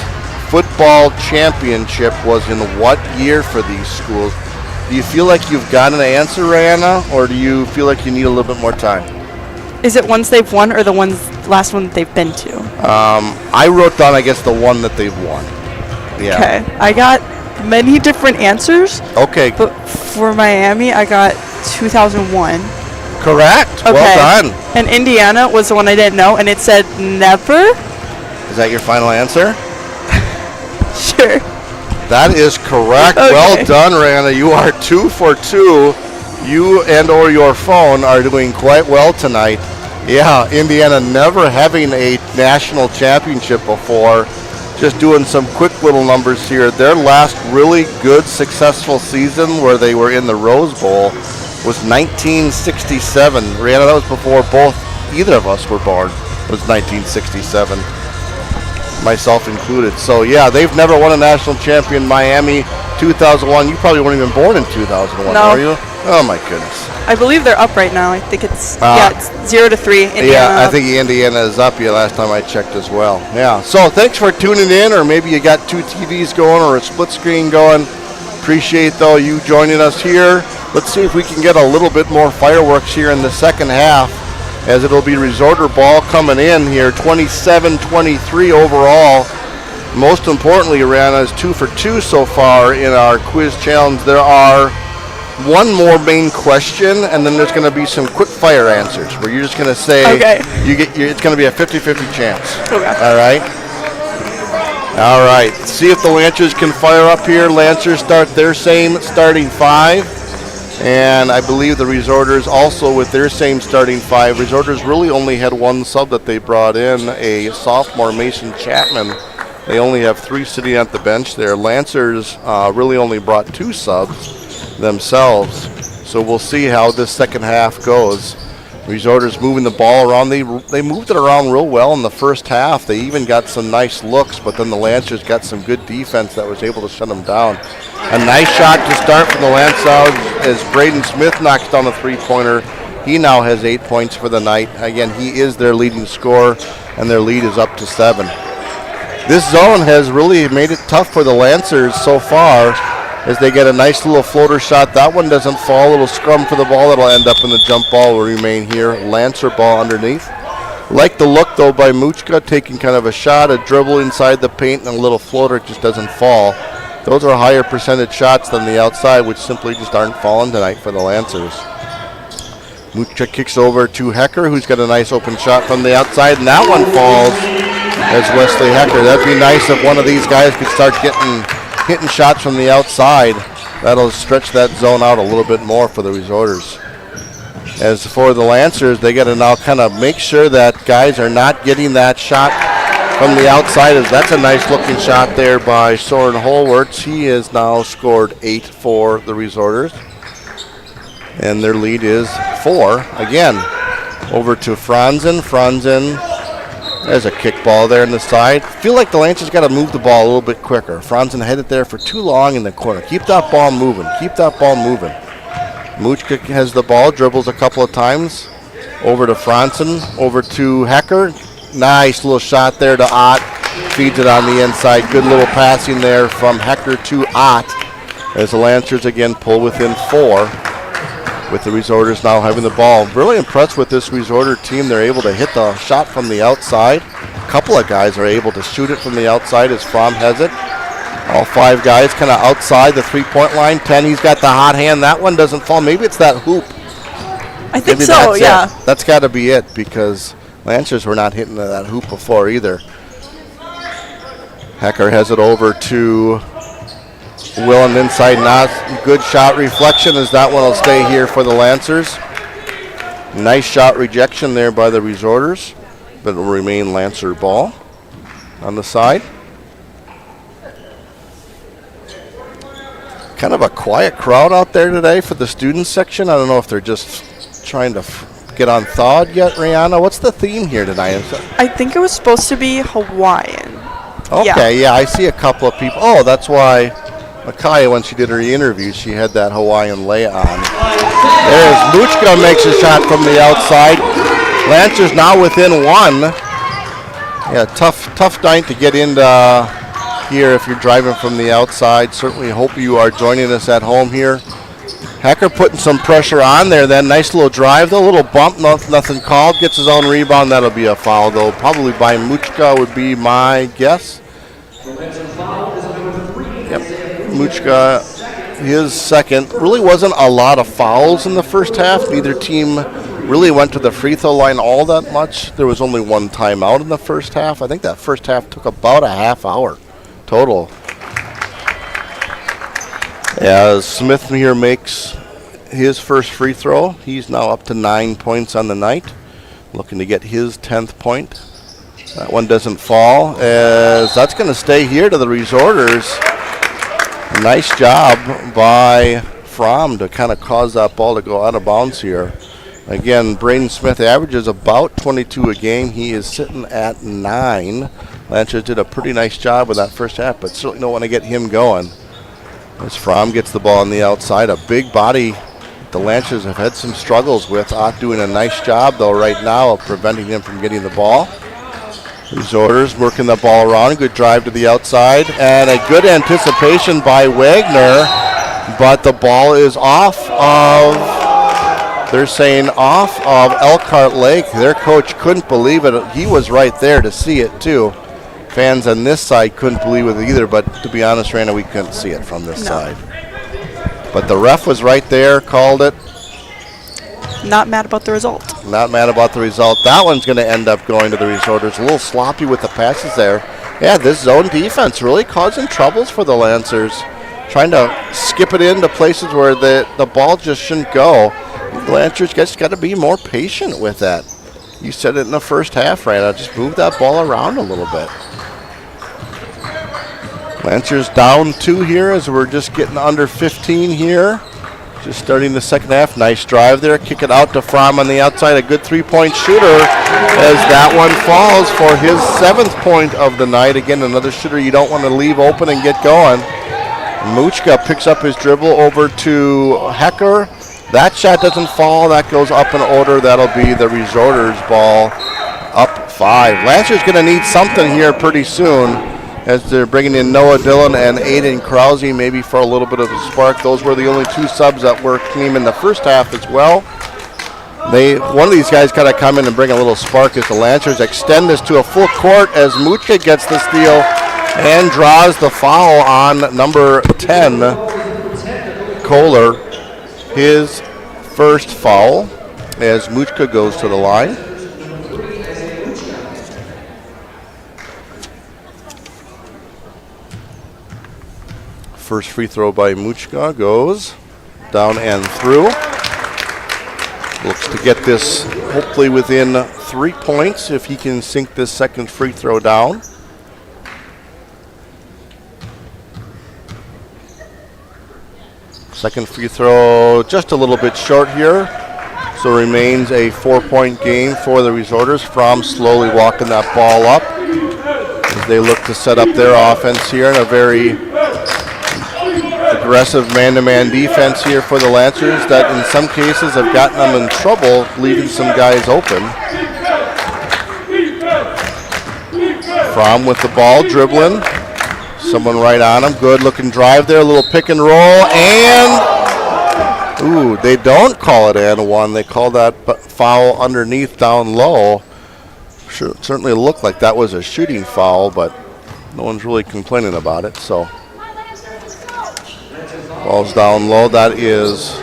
football championship was in what year for these schools? Do you feel like you've got an answer, Rihanna, or do you feel like you need a little bit more time? Is it ones they've won or the last one that they've been to? I wrote down, I guess, the one that they've won. Yeah. Okay. I got many different answers. Okay. But for Miami, I got 2001. Correct. Okay. Well done. And Indiana was the one I didn't know, and it said never. Is that your final answer? Sure. That is correct. Okay. Well done, Rihanna. You are 2 for 2. You and or your phone are doing quite well tonight. Yeah, Indiana never having a national championship before. Just doing some quick little numbers here. Their last really good, successful season where they were in the Rose Bowl was 1967. Rihanna, that was before either of us were born. It was 1967. Myself included. So yeah, they've never won a national champion. Miami, 2001. You probably weren't even born in 2001, no. were you? Oh my goodness. I believe they're up right now. I think it's it's 0-3. Indiana yeah, I up. think Indiana is up. Yeah, last time I checked as well. Yeah. So thanks for tuning in, or maybe you got 2 TVs going or a split screen going. Appreciate though you joining us here. Let's see if we can get a little bit more fireworks here in the second half, as it'll be Resorter ball coming in here, 27-23 overall. Most importantly, Rihanna is 2 for 2 so far in our quiz challenge. There are one more main question, and then there's going to be some quick fire answers where you're just going to say, it's going to be a 50-50 chance. Okay. All right. All right. See if the Lancers can fire up here. Lancers start their same starting 5. And I believe the Resorters also with their same starting 5. Resorters really only had one sub that they brought in, a sophomore, Mason Chapman. They only have 3 sitting at the bench there. Lancers really only brought 2 subs themselves. So we'll see how this second half goes. Resorters moving the ball around. They moved it around real well in the first half. They even got some nice looks, but then the Lancers got some good defense that was able to shut them down. A nice shot to start from the Lancers as Braden Smith knocks down a 3-pointer. He now has 8 points for the night. Again, he is their leading scorer, and their lead is up to 7. This zone has really made it tough for the Lancers so far, as they get a nice little floater shot. That one doesn't fall. A little scrum for the ball. It'll end up in the jump ball. Will remain here. Lancer ball underneath. Like the look, though, by Muchka, taking kind of a shot, a dribble inside the paint, and a little floater just doesn't fall. Those are higher percentage shots than the outside, which simply just aren't falling tonight for the Lancers. Muchka kicks over to Hecker, who's got a nice open shot from the outside, and that one falls as Wesley Hecker. That'd be nice if one of these guys could start hitting shots from the outside. That'll stretch that zone out a little bit more for the Resorters. As for the Lancers, they got to now kind of make sure that guys are not getting that shot from the outside, as that's a nice looking shot there by Soren Holwerts. He has now scored 8 for the Resorters, and their lead is 4. Again, over to Franzen. There's a kick ball there in the side. Feel like the Lancers got to move the ball a little bit quicker. Franzen had it there for too long in the corner. Keep that ball moving. Muchka has the ball, dribbles a couple of times. Over to Franzen, over to Hecker. Nice little shot there to Ott. Feeds it on the inside. Good little passing there from Hecker to Ott, as the Lancers again pull within 4. With the Resorters now having the ball. Really impressed with this Resorter team. They're able to hit the shot from the outside. A couple of guys are able to shoot it from the outside as Fromm has it. All 5 guys kind of outside the 3-point line. 10, he's got the hot hand. That one doesn't fall. Maybe it's that hoop. I think so, yeah. That's got to be it, because Lancers were not hitting that hoop before either. Hecker has it over to Willem inside. Not good shot reflection, as that one will stay here for the Lancers. Nice shot rejection there by the Resorters, but it will remain Lancer ball on the side. Kind of a quiet crowd out there today for the student section. I don't know if they're just trying to get unthawed yet, Rihanna. What's the theme here tonight? I think it was supposed to be Hawaiian. Okay, yeah, I see a couple of people. Oh, that's why Makaya, when she did her interview, she had that Hawaiian lei on. There's Muchka makes a shot from the outside. Lancers now within one. Yeah, tough night to get into here if you're driving from the outside. Certainly hope you are joining us at home here. Hecker putting some pressure on there then. Nice little drive though, a little bump, nothing called. Gets his own rebound, that'll be a foul though. Probably by Muchka would be my guess. Yep, Muchka, his second. Really wasn't a lot of fouls in the first half. Neither team really went to the free throw line all that much. There was only one timeout in the first half. I think that first half took about a half hour total. As Smith here makes his first free throw, he's now up to 9 points on the night, looking to get his 10th point. That one doesn't fall, as that's going to stay here to the Resorters. A nice job by Fromm to kind of cause that ball to go out of bounds here. Again, Braden Smith averages about 22 a game. He is sitting at 9. Lancers did a pretty nice job with that first half, but certainly don't want to get him going. As Fromm gets the ball on the outside, a big body the Lancers have had some struggles with. Ott doing a nice job, though, right now of preventing him from getting the ball. Resorters working the ball around. Good drive to the outside. And a good anticipation by Wagner, but the ball is off of, they're saying off of Elkhart Lake. Their coach couldn't believe it. He was right there to see it, too. Fans on this side couldn't believe it either, but to be honest, Rana, we couldn't see it from this side. But the ref was right there, called it. Not mad about the result. Not mad about the result. That one's going to end up going to the Resorters. A little sloppy with the passes there. Yeah, this zone defense really causing troubles for the Lancers. Trying to skip it into places where the ball just shouldn't go. The Lancers just got to be more patient with that. You said it in the first half, Rana. Just move that ball around a little bit. Lancers down 2 here as we're just getting under 15 here. Just starting the second half. Nice drive there. Kick it out to Fromm on the outside. A good three-point shooter as that one falls for his 7th point of the night. Again, another shooter you don't want to leave open and get going. Muchka picks up his dribble over to Hecker. That shot doesn't fall. That goes up in order. That'll be the Resorters ball, up 5. Lancers going to need something here pretty soon as they're bringing in Noah Dillon and Aiden Krause, maybe for a little bit of a spark. Those were the only 2 subs that were came in the first half as well. One of these guys got to come in and bring a little spark as the Lancers extend this to a full court as Muchka gets the steal and draws the foul on number 10, Kohler. His first foul as Muchka goes to the line. First free throw by Muchka goes down and through. Looks to get this hopefully within 3 points if he can sink this second free throw down. Second free throw just a little bit short here. So remains a 4-point game for the Resorters. Fromm slowly walking that ball up as they look to set up their offense here in a very aggressive man-to-man defense here for the Lancers that in some cases have gotten them in trouble, leaving some guys open. Fromm with the ball, dribbling. Someone right on him. Good looking drive there. A little pick and roll. And, ooh, they don't call it and one. They call that foul underneath down low. Sure, it certainly looked like that was a shooting foul, but no one's really complaining about it. So, ball's down low. That is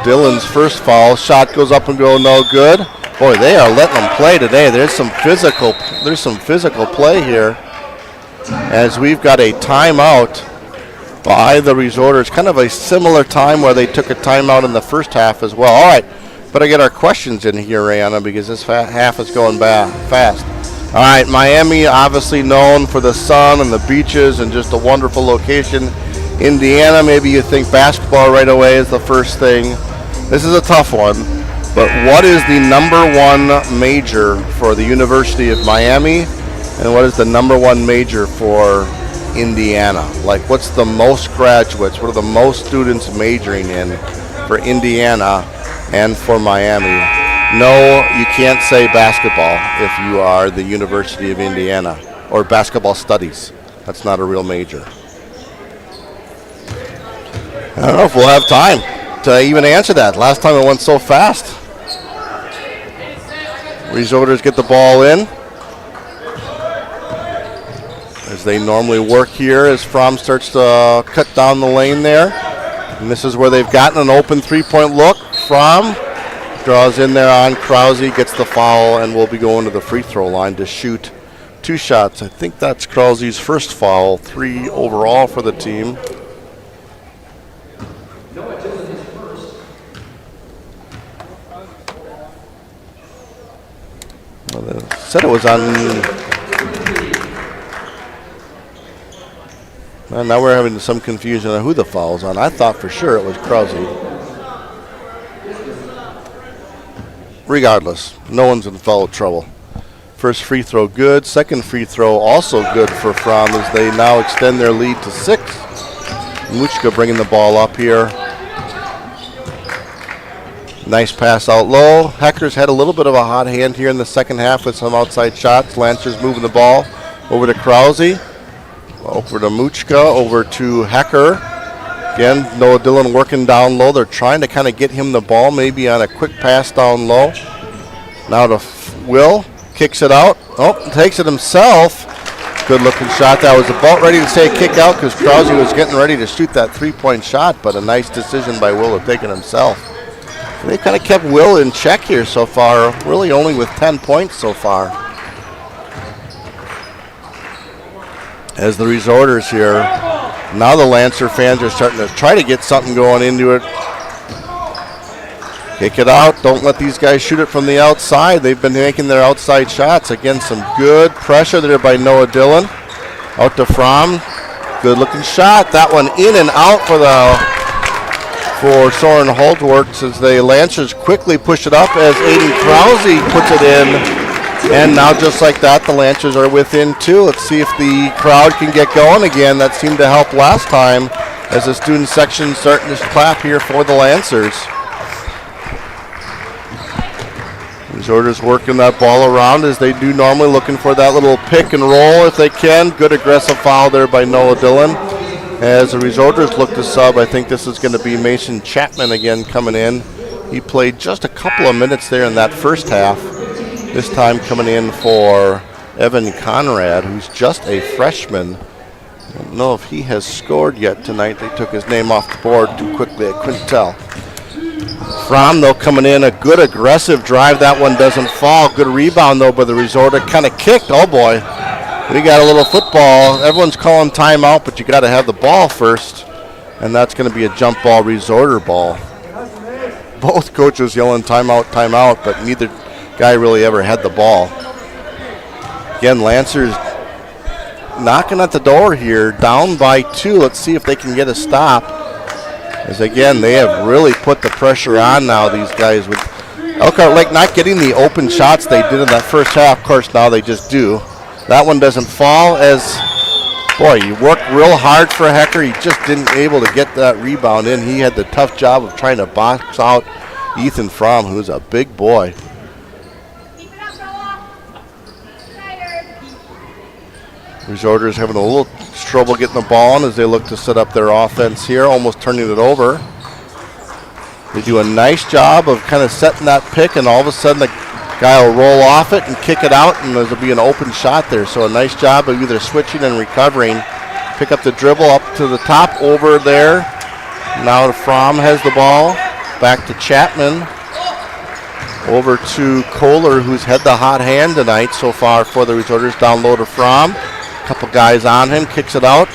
Dillon's first foul. Shot goes up and go no good. Boy, they are letting them play today. There's some physical play here. As we've got a timeout by the Resorters, kind of a similar time where they took a timeout in the first half as well. All right, better get our questions in here, Rihanna, because this half is going fast. All right, Miami, obviously known for the sun and the beaches and just a wonderful location Indiana, maybe you think basketball right away is the first thing. This is a tough one, but what is the #1 major for the University of Miami, and what is the #1 major for Indiana? Like, what's the most graduates, what are the most students majoring in for Indiana and for Miami? No, you can't say basketball if you are the University of Indiana, or basketball studies. That's not a real major. I don't know if we'll have time to even answer that. Last time it went so fast. Resorters get the ball in, as they normally work here, as Fromm starts to cut down the lane there. And this is where they've gotten an open three-point look. Fromm draws in there on Krause, gets the foul, and will be going to the free throw line to shoot 2 shots. I think that's Krause's first foul, 3 overall for the team. Well, they said it was on. Well, now we're having some confusion on who the foul's on. I thought for sure it was Krause. Regardless, no one's in foul trouble. First free throw good. Second free throw also good for Fromm, as they now extend their lead to 6. Muchka bringing the ball up here. Nice pass out low. Hecker's had a little bit of a hot hand here in the second half with some outside shots. Lancers moving the ball over to Krause. Over to Muchka, over to Hecker. Again, Noah Dillon working down low. They're trying to kind of get him the ball, maybe on a quick pass down low. Now to Will, kicks it out. Oh, takes it himself. Good looking shot. That was about ready to say kick out because Krause was getting ready to shoot that 3-point shot, but a nice decision by Will to take it himself. They kind of kept Will in check here so far, really only with 10 points so far. As the Resorters here, now the Lancer fans are starting to try to get something going into it. Kick it out. Don't let these guys shoot it from the outside. They've been making their outside shots. Again, some good pressure there by Noah Dillon. Out to Fromm. Good looking shot. That one in and out for Soren Holtworks, as the Lancers quickly push it up as Aiden Krause puts it in. And now just like that, the Lancers are within 2. Let's see if the crowd can get going again. That seemed to help last time, as the student section starting to clap here for the Lancers. Resorters working that ball around as they do normally, looking for that little pick and roll if they can. Good aggressive foul there by Noah Dillon. As the Resorters look to sub, I think this is going to be Mason Chapman again coming in. He played just a couple of minutes there in that first half. This time coming in for Evan Conrad, who's just a freshman. I don't know if he has scored yet tonight. They took his name off the board too quickly. I couldn't tell. Fromm, though, coming in. A good aggressive drive. That one doesn't fall. Good rebound, though, by the Resorter. Kind of kicked. Oh, boy. We got a little football. Everyone's calling timeout, but you got to have the ball first. And that's going to be a jump ball, Resorter ball. Both coaches yelling timeout, timeout, but neither guy really ever had the ball. Again, Lancers knocking at the door here, down by 2. Let's see if they can get a stop. As again, they have really put the pressure on now, these guys, with Elkhart Lake not getting the open shots they did in that first half. Of course, now they just do. That one doesn't fall, as, boy, you worked real hard for Hecker. He just didn't able to get that rebound in. He had the tough job of trying to box out Ethan Fromm, who's a big boy. Resorters having a little trouble getting the ball on as they look to set up their offense here, almost turning it over. They do a nice job of kind of setting that pick, and all of a sudden the guy will roll off it and kick it out, and there'll be an open shot there. So a nice job of either switching and recovering. Pick up the dribble up to the top over there. Now Fromm has the ball. Back to Chapman. Over to Kohler, who's had the hot hand tonight so far for the Resorters. Down low to Fromm. Couple guys on him, kicks it out.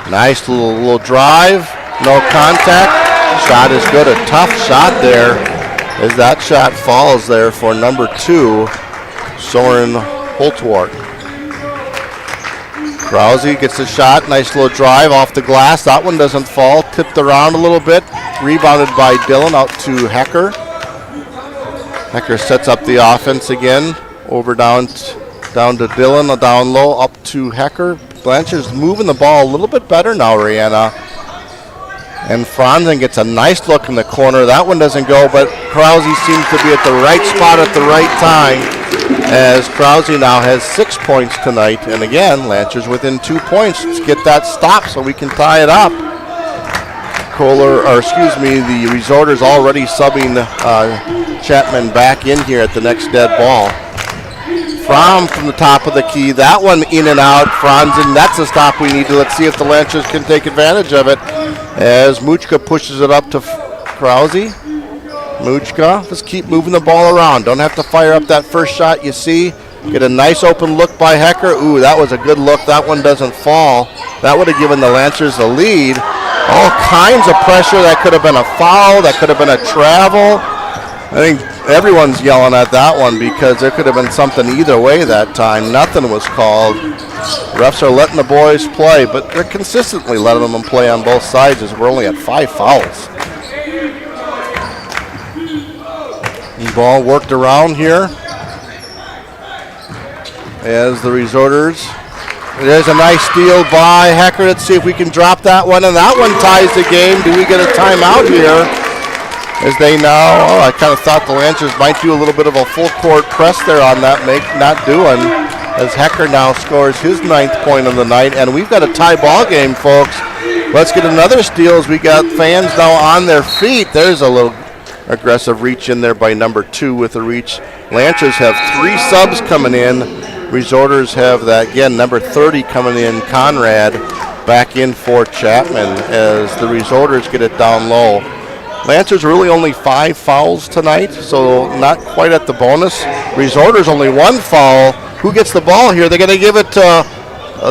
Nice little drive, no contact. Shot is good, a tough shot there, as that shot falls there for number 2, Soren Holtwart. Krause gets a shot, nice little drive off the glass. That one doesn't fall, tipped around a little bit. Rebounded by Dillon out to Hecker. Hecker sets up the offense again. Over down to Dillon, down low, up to Hecker. Blanchard's moving the ball a little bit better now, Rihanna. And Franzen gets a nice look in the corner. That one doesn't go, but Krause seems to be at the right spot at the right time, as Krause now has 6 points tonight. And again, Lancers within 2 points. Let's get that stop so we can tie it up. The Resorters already subbing Chapman back in here at the next dead ball. From the top of the key, that one in and out. Franzen, that's a stop we need to. Let's see if the Lancers can take advantage of it as Muchka pushes it up to Krause. Muchka, just keep moving the ball around. Don't have to fire up that first shot you see. Get a nice open look by Hecker. Ooh, that was a good look. That one doesn't fall. That would have given the Lancers the lead. All kinds of pressure. That could have been a foul. That could have been a travel. I think everyone's yelling at that one because there could have been something either way that time. Nothing was called. Refs are letting the boys play, but they're consistently letting them play on both sides as we're only at 5 fouls. The ball worked around here as the Resorters. There's a nice steal by Hecker. Let's see if we can drop that one, and that one ties the game. Do we get a timeout here? As they now, I kind of thought the Lancers might do a little bit of a full court press there on that, not doing. As Hecker now scores his 9th point of the night, and we've got a tie ball game, folks. Let's get another steal as we got fans now on their feet. There's a little aggressive reach in there by number 2 with the reach. Lancers have 3 subs coming in. Resorters have that, again, number 30 coming in, Conrad, back in for Chapman as the Resorters get it down low. Lancers really only 5 fouls tonight, so not quite at the bonus. Resorters only 1 foul. Who gets the ball here? They're going to give it to,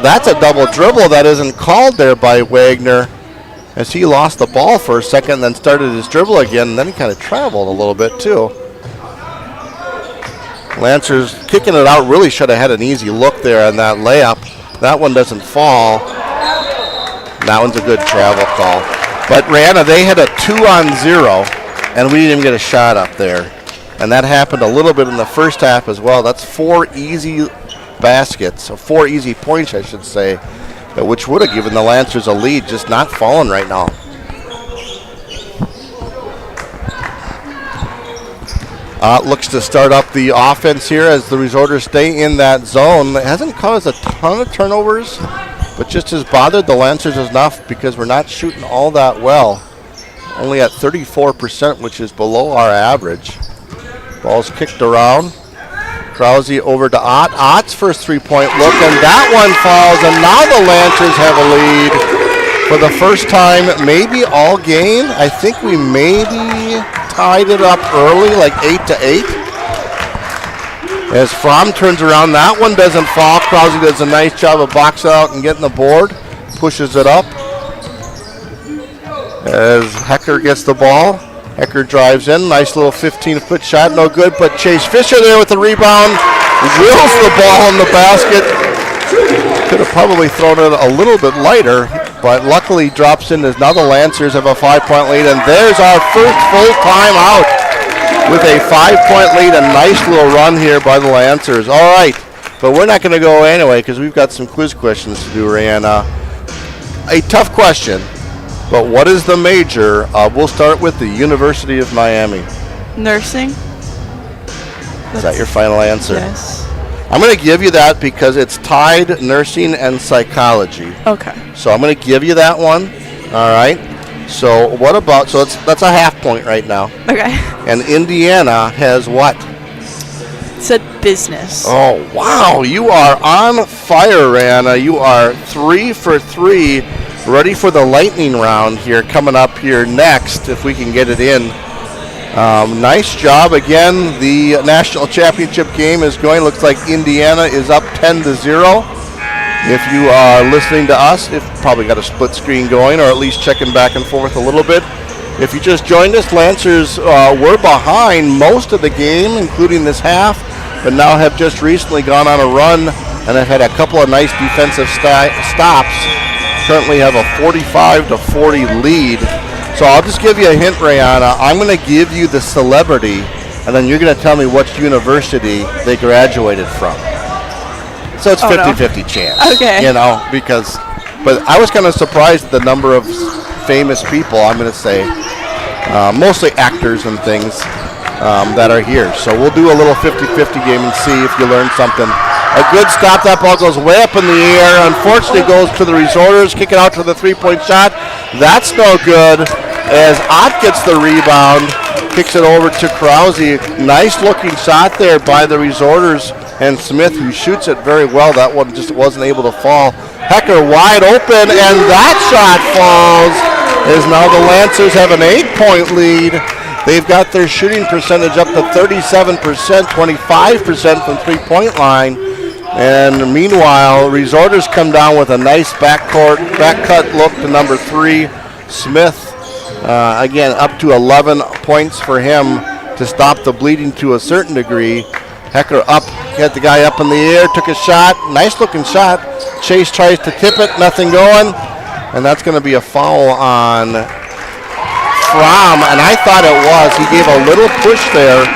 that's a double dribble that isn't called there by Wagner, as he lost the ball for a second and then started his dribble again, and then he kind of traveled a little bit too. Lancers kicking it out, really should have had an easy look there on that layup. That one doesn't fall. That one's a good travel call. But Rihanna, they had a 2-on-0, and we didn't even get a shot up there. And that happened a little bit in the first half as well. That's 4 easy baskets, or 4 easy points, I should say, which would have given the Lancers a lead, just not falling right now. Looks to start up the offense here as the Resorters stay in that zone. It hasn't caused a ton of turnovers, but just has bothered the Lancers enough because we're not shooting all that well. Only at 34%, which is below our average. Ball's kicked around. Krause over to Ott. Ott's first 3-point look, and that one falls, and now the Lancers have a lead for the first time maybe all game. I think we maybe tied it up early, like 8-8. As Fromm turns around, that one doesn't fall. Krause does a nice job of boxing out and getting the board. Pushes it up. As Hecker gets the ball. Hecker drives in. Nice little 15-foot shot. No good, but Chase Fisher there with the rebound. Drills the ball in the basket. Could have probably thrown it a little bit lighter, but luckily drops in as now the Lancers have a 5-point lead, and there's our first full timeout with a 5-point lead. A nice little run here by the Lancers. All right, but we're not going to go anyway because we've got some quiz questions to do, Rihanna. A tough question, but what is the major? We'll start with the University of Miami. Nursing. Is that your final answer? Yes. I'm going to give you that because it's tied nursing and psychology. Okay. So I'm going to give you that one. All right. So what about, so that's a half point right now. Okay. And Indiana has what? It said business. Oh, wow. You are on fire, Rihanna. You are 3 for 3, ready for the lightning round here coming up here next, if we can get it in. Nice job again. The national championship game is going. Looks like Indiana is up 10-0. If you are listening to us, if probably got a split screen going, or at least checking back and forth a little bit. If you just joined us, Lancers were behind most of the game, including this half, but now have just recently gone on a run and have had a couple of nice defensive stops. Currently have a 45-40 lead. So I'll just give you a hint, Rihanna. I'm going to give you the celebrity, and then you're going to tell me which university they graduated from. So it's 50-50 chance. Okay. You know, but I was kind of surprised at the number of famous people, I'm going to say, mostly actors and things that are here. So we'll do a little 50-50 game and see if you learn something. A good stop. That ball goes way up in the air. Unfortunately, goes to the Resorters. Kick it out to the three-point shot. That's no good. As Ott gets the rebound, kicks it over to Krause. Nice-looking shot there by the Resorters. And Smith, who shoots it very well. That one just wasn't able to fall. Hecker wide open, and that shot falls. As now the Lancers have an 8-point lead. They've got their shooting percentage up to 37%, 25% from three-point line. And meanwhile, Resorters come down with a nice back cut look to number 3, Smith. Again, up to 11 points for him to stop the bleeding to a certain degree. Hecker up, had the guy up in the air, took a shot, nice looking shot. Chase tries to tip it, nothing going. And that's going to be a foul on Fromm, and I thought it was. He gave a little push there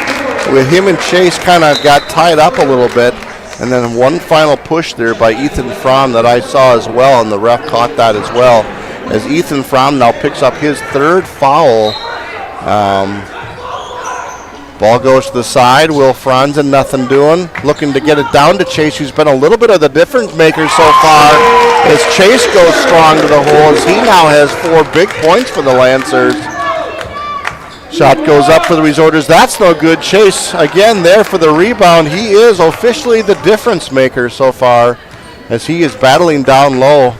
with him and Chase kind of got tied up a little bit. And then one final push there by Ethan Fromm that I saw as well, and the ref caught that as well. As Ethan Fromm now picks up his third foul. Ball goes to the side. Will Franzen, nothing doing. Looking to get it down to Chase, who's been a little bit of the difference maker so far. As Chase goes strong to the hole, as he now has 4 big points for the Lancers. Shot goes up for the Resorters. That's no good. Chase again there for the rebound. He is officially the difference maker so far, as he is battling down low.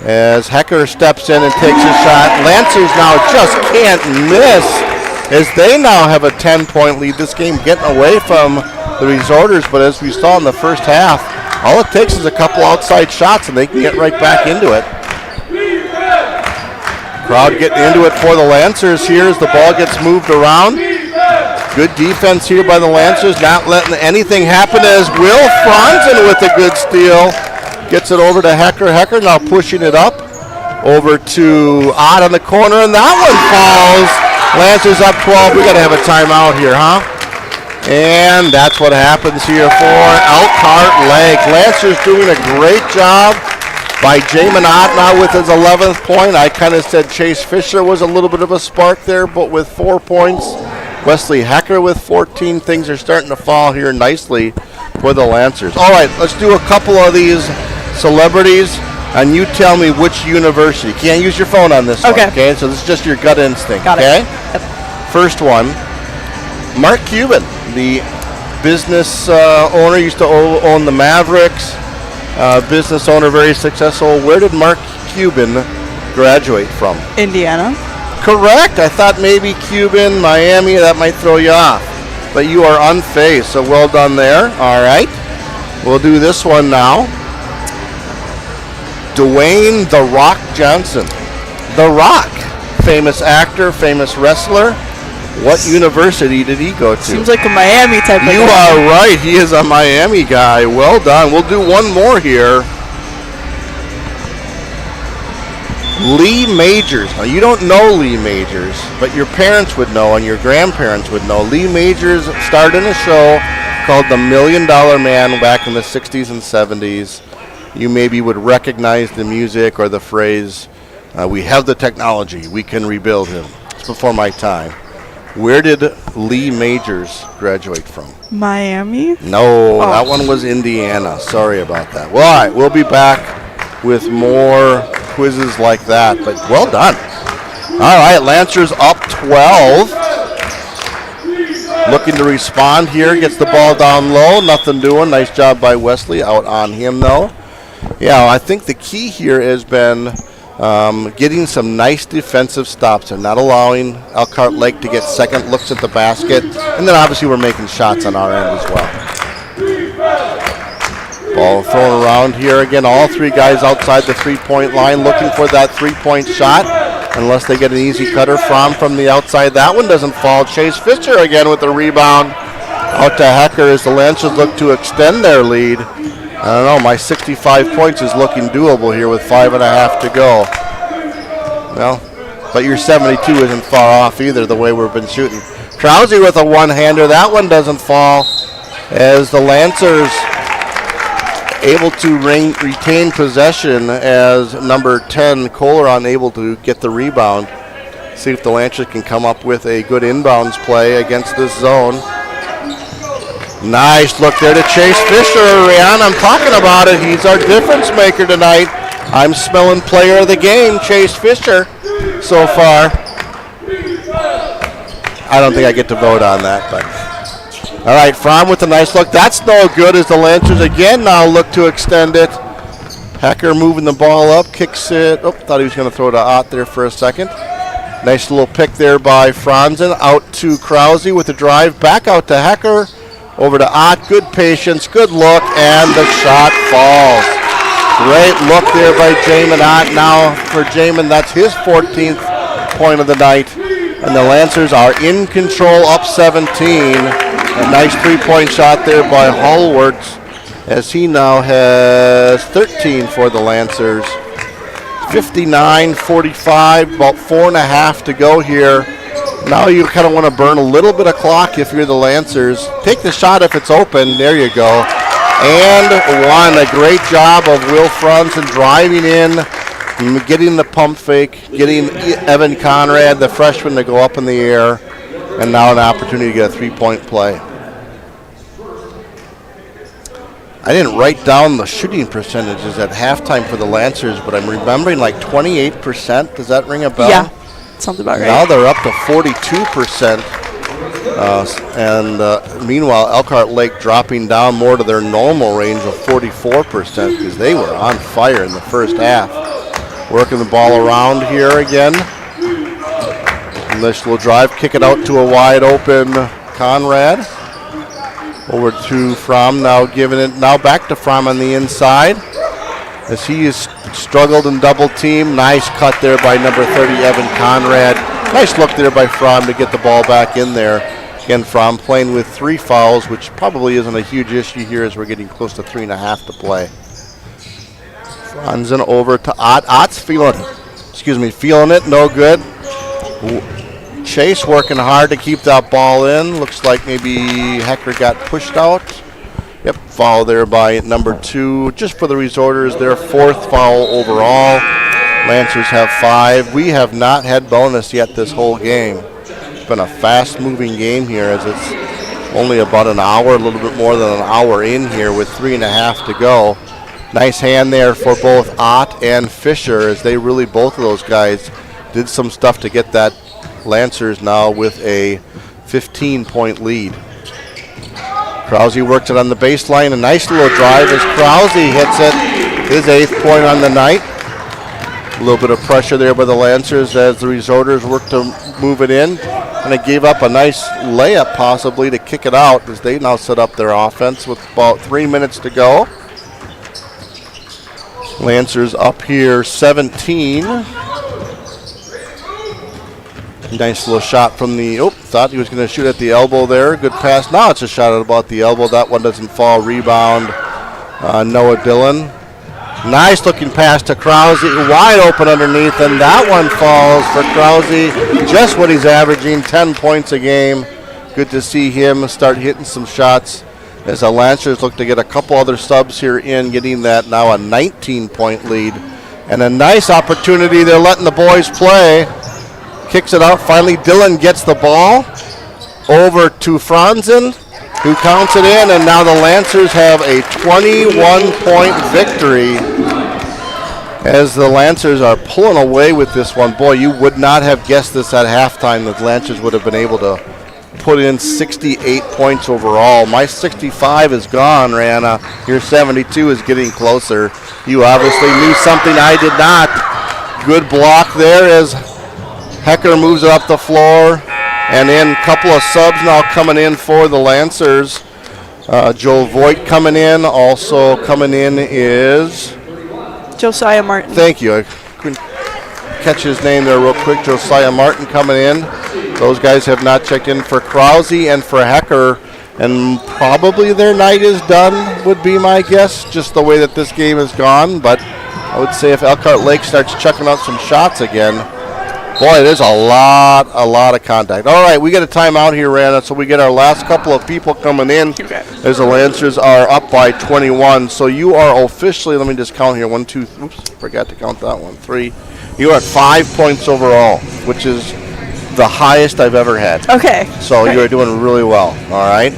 As Hecker steps in and takes a shot. Lancers now just can't miss, as they now have a 10-point lead. This game getting away from the Resorters, but as we saw in the first half, all it takes is a couple outside shots and they can get right back into it. Crowd getting into it for the Lancers here as the ball gets moved around. Good defense here by the Lancers, not letting anything happen, as Will Franzen with a good steal. Gets it over to Hecker. Hecker now pushing it up over to Ott on the corner, and that one falls. Lancers up 12. We got to have a timeout here, huh? And that's what happens here for Elkhart Lake. Lancers doing a great job by Jamin Ott now with his 11th point. I kind of said Chase Fisher was a little bit of a spark there, but with 4 points. Wesley Hecker with 14. Things are starting to fall here nicely for the Lancers. All right, let's do a couple of these celebrities, and you tell me which university. Can't use your phone on this one, okay? So this is just your gut instinct, okay? Yep. First one, Mark Cuban, the business owner, used to own the Mavericks, business owner, very successful. Where did Mark Cuban graduate from? Indiana. Correct. I thought maybe Cuban, Miami, that might throw you off. But you are unfazed, so well done there. All right. We'll do this one now. Dwayne "The Rock" Johnson. The Rock, famous actor, famous wrestler. What university did he go to? Seems like a Miami type of guy. You are right. He is a Miami guy. Well done. We'll do one more here. Lee Majors. Now, you don't know Lee Majors, but your parents would know and your grandparents would know. Lee Majors starred in a show called The $1 Million Man back in the 60s and 70s. You maybe would recognize the music or the phrase, we have the technology, we can rebuild him. It's before my time. Where did Lee Majors graduate from? Miami? No, that one was Indiana. Sorry about that. Well, all right, we'll be back with more quizzes like that, but well done. All right, Lancers up 12. Looking to respond here, gets the ball down low, nothing doing. Nice job by Wesley, out on him though. Yeah, I think the key here has been getting some nice defensive stops and not allowing Elkhart Lake to get second looks at the basket. And then obviously we're making shots on our end as well. Ball thrown around here again. All 3 guys outside the 3-point line looking for that 3-point shot. Unless they get an easy cutter from the outside. That one doesn't fall. Chase Fisher again with the rebound. Out to Hecker as the Lancers look to extend their lead. I don't know, my 65 points is looking doable here with 5.5 to go. Well, but your 72 isn't far off either, the way we've been shooting. Krause with a one-hander. That one doesn't fall as the Lancers able to retain possession as number 10, Kohler, unable to get the rebound. See if the Lancers can come up with a good inbounds play against this zone. Nice look there to Chase Fisher. Rihanna, I'm talking about it. He's our difference maker tonight. I'm smelling player of the game, Chase Fisher, so far. I don't think I get to vote on that, but. All right, Fromm with a nice look. That's no good as the Lancers again now look to extend it. Hecker moving the ball up, kicks it. Oh, thought he was going to throw to Ott there for a second. Nice little pick there by Franzen. Out to Krause with the drive. Back out to Hecker. Over to Ott. Good patience, good look, and the shot falls. Great look there by Jamin Ott. Now for Jamin, that's his 14th point of the night. And the Lancers are in control, up 17. A nice three-point shot there by Hallwards as he now has 13 for the Lancers. 59-45, about 4.5 to go here. Now you kind of want to burn a little bit of clock if you're the Lancers. Take the shot if it's open. There you go. And one. A great job of Will Franzen driving in, getting the pump fake, getting Evan Conrad, the freshman, to go up in the air. And now an opportunity to get a three-point play. I didn't write down the shooting percentages at halftime for the Lancers, but I'm remembering like 28%. Does that ring a bell? Yeah, sounds about right. Now they're up to 42%. Meanwhile, Elkhart Lake dropping down more to their normal range of 44% because they were on fire in the first half. Working the ball around here again. Nice little drive, kick it out to a wide open Conrad. Over to Fromm, now giving it, now back to Fromm on the inside. As he has struggled in double team. Nice cut there by number 30, Evan Conrad. Nice look there by Fromm to get the ball back in there. Again, Fromm playing with 3 fouls, which probably isn't a huge issue here as we're getting close to 3.5 to play. Franzen over to Ott. Ott's feeling it, no good. Chase working hard to keep that ball in. Looks like maybe Hecker got pushed out. Yep, foul there by number 2. Just for the Resorters, their 4th foul overall. Lancers have 5. We have not had bonus yet this whole game. It's been a fast-moving game here as it's only about an hour, a little bit more than an hour in here with 3.5 to go. Nice hand there for both Ott and Fisher as they really, both of those guys, did some stuff to get that Lancers now with a 15-point lead. Krause works it on the baseline. A nice little drive as Krause hits it. His 8th point on the night. A little bit of pressure there by the Lancers as the Resorters work to move it in. And it gave up a nice layup possibly to kick it out as they now set up their offense with about 3 minutes to go. Lancers up here 17. Nice little shot from the, thought he was going to shoot at the elbow there. Good pass. Now it's a shot at about the elbow. That one doesn't fall. Rebound, Noah Dillon. Nice looking pass to Krause. Wide open underneath, and that one falls for Krause. Just what he's averaging, 10 points a game. Good to see him start hitting some shots as the Lancers look to get a couple other subs here in, getting that now a 19-point lead. And a nice opportunity. They're letting the boys play. Kicks it out. Finally, Dillon gets the ball over to Franzen, who counts it in, and now the Lancers have a 21-point victory as the Lancers are pulling away with this one. Boy, you would not have guessed this at halftime that the Lancers would have been able to put in 68 points overall. My 65 is gone, Rihanna. Your 72 is getting closer. You obviously knew something I did not. Good block there as Hecker moves it up the floor, and then a couple of subs now coming in for the Lancers. Joe Voigt coming in. Also coming in is Josiah Martin. Thank you. I couldn't catch his name there real quick. Josiah Martin coming in. Those guys have not checked in for Krause and for Hecker and probably their night is done, would be my guess, just the way that this game has gone. But I would say if Elkhart Lake starts chucking out some shots again, boy, there's a lot of contact. All right, we get a timeout here, Rana, so we get our last couple of people coming in as the Lancers are up by 21. So you are officially, let me just count here, 1, 2, oops, forgot to count that one, 3. You are at 5 points overall, which is the highest I've ever had. Okay. So you are doing really well, all right?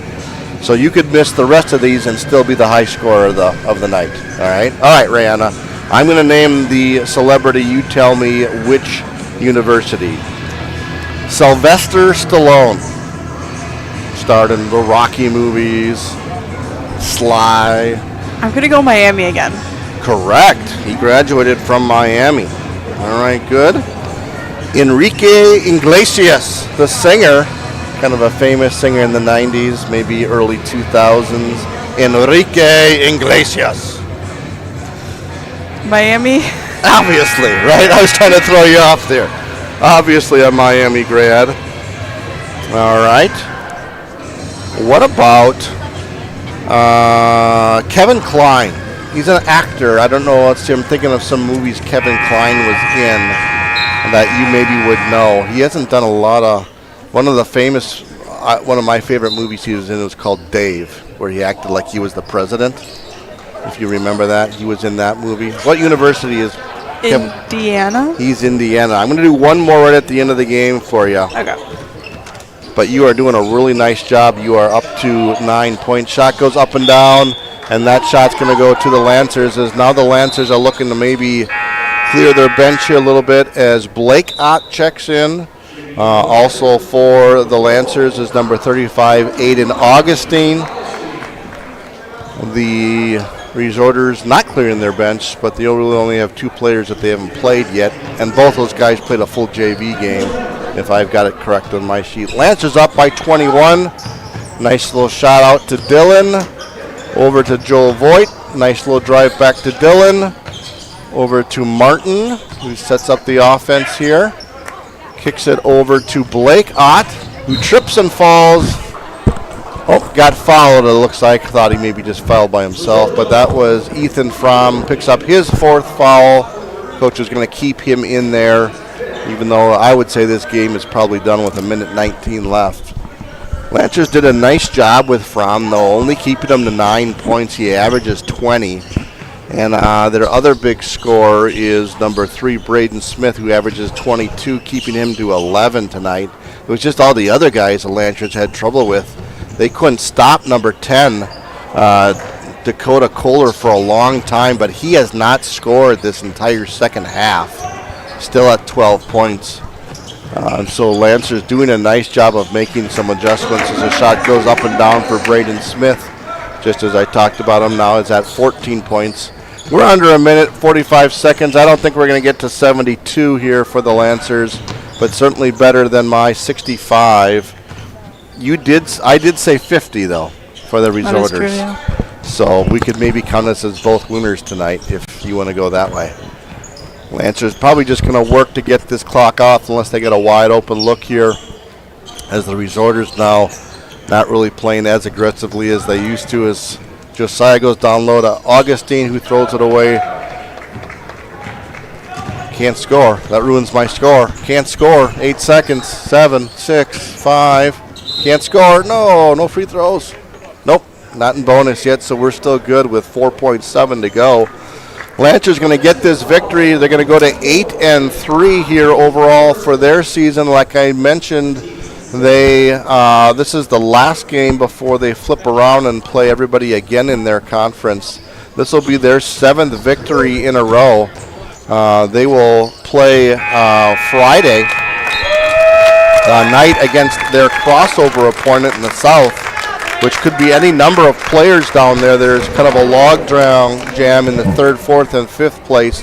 So you could miss the rest of these and still be the high scorer of the night, all right? All right, Rihanna, I'm going to name the celebrity. You tell me which university. Sylvester Stallone. Starred in the Rocky movies. Sly. I'm going to go Miami again. Correct. He graduated from Miami. All right, good. Enrique Iglesias, the singer, kind of a famous singer in the 90s, maybe early 2000s. Enrique Iglesias. Miami. Obviously, right? I was trying to throw you off there. Obviously a Miami grad. All right. What about Kevin Kline? He's an actor. I don't know. Let's see. I'm thinking of some movies Kevin Kline was in that you maybe would know. He hasn't done a lot of. One of my favorite movies he was in was called Dave, where he acted like he was the president. If you remember that, he was in that movie. What university is Indiana? He's Indiana. I'm going to do one more right at the end of the game for you. Okay. But you are doing a really nice job. You are up to 9 points. Shot goes up and down, and that shot's going to go to the Lancers, as now the Lancers are looking to maybe clear their bench here a little bit as Blake Ott checks in. Also for the Lancers is number 35, Aiden Augustine. The Resorters not clearing their bench, but they really only have 2 players that they haven't played yet, and both those guys played a full JV game, if I've got it correct on my sheet. Lancers up by 21. Nice little shot out to Dylan. Over to Joel Voigt. Nice little drive back to Dylan. Over to Martin, who sets up the offense here. Kicks it over to Blake Ott, who trips and falls. Oh, got fouled, it looks like. Thought he maybe just fouled by himself, but that was Ethan Fromm. Picks up his 4th foul. Coach is going to keep him in there, even though I would say this game is probably done with 1:19 left. Lancers did a nice job with Fromm, though, only keeping him to 9 points. He averages 20. And their other big scorer is number 3, Braden Smith, who averages 22, keeping him to 11 tonight. It was just all the other guys the Lancers had trouble with. They couldn't stop number 10, Dakota Kohler, for a long time, but he has not scored this entire second half. Still at 12 points. So Lancers doing a nice job of making some adjustments as the shot goes up and down for Braden Smith. Just as I talked about him, now is at 14 points. We're under a minute, 45 seconds. I don't think we're going to get to 72 here for the Lancers, but certainly better than my 65. I did say 50, though, for the Resorters. That is true, yeah. So we could maybe count us as both winners tonight if you want to go that way. Lancers probably just going to work to get this clock off unless they get a wide open look here, as the Resorters now not really playing as aggressively as they used to, as Josiah goes down low to Augustine, who throws it away. Can't score. That ruins my score. Can't score. 8 seconds. 7, 6, 5. Can't score. No free throws. Nope, not in bonus yet, so we're still good with 4.7 to go. Lancers going to get this victory. They're going to go to 8-3 here overall for their season. Like I mentioned, this is the last game before they flip around and play everybody again in their conference. This will be their 7th victory in a row. They will play Friday night against their crossover opponent in the South, which could be any number of players down there. There's kind of a log jam in the 3rd, 4th, and 5th place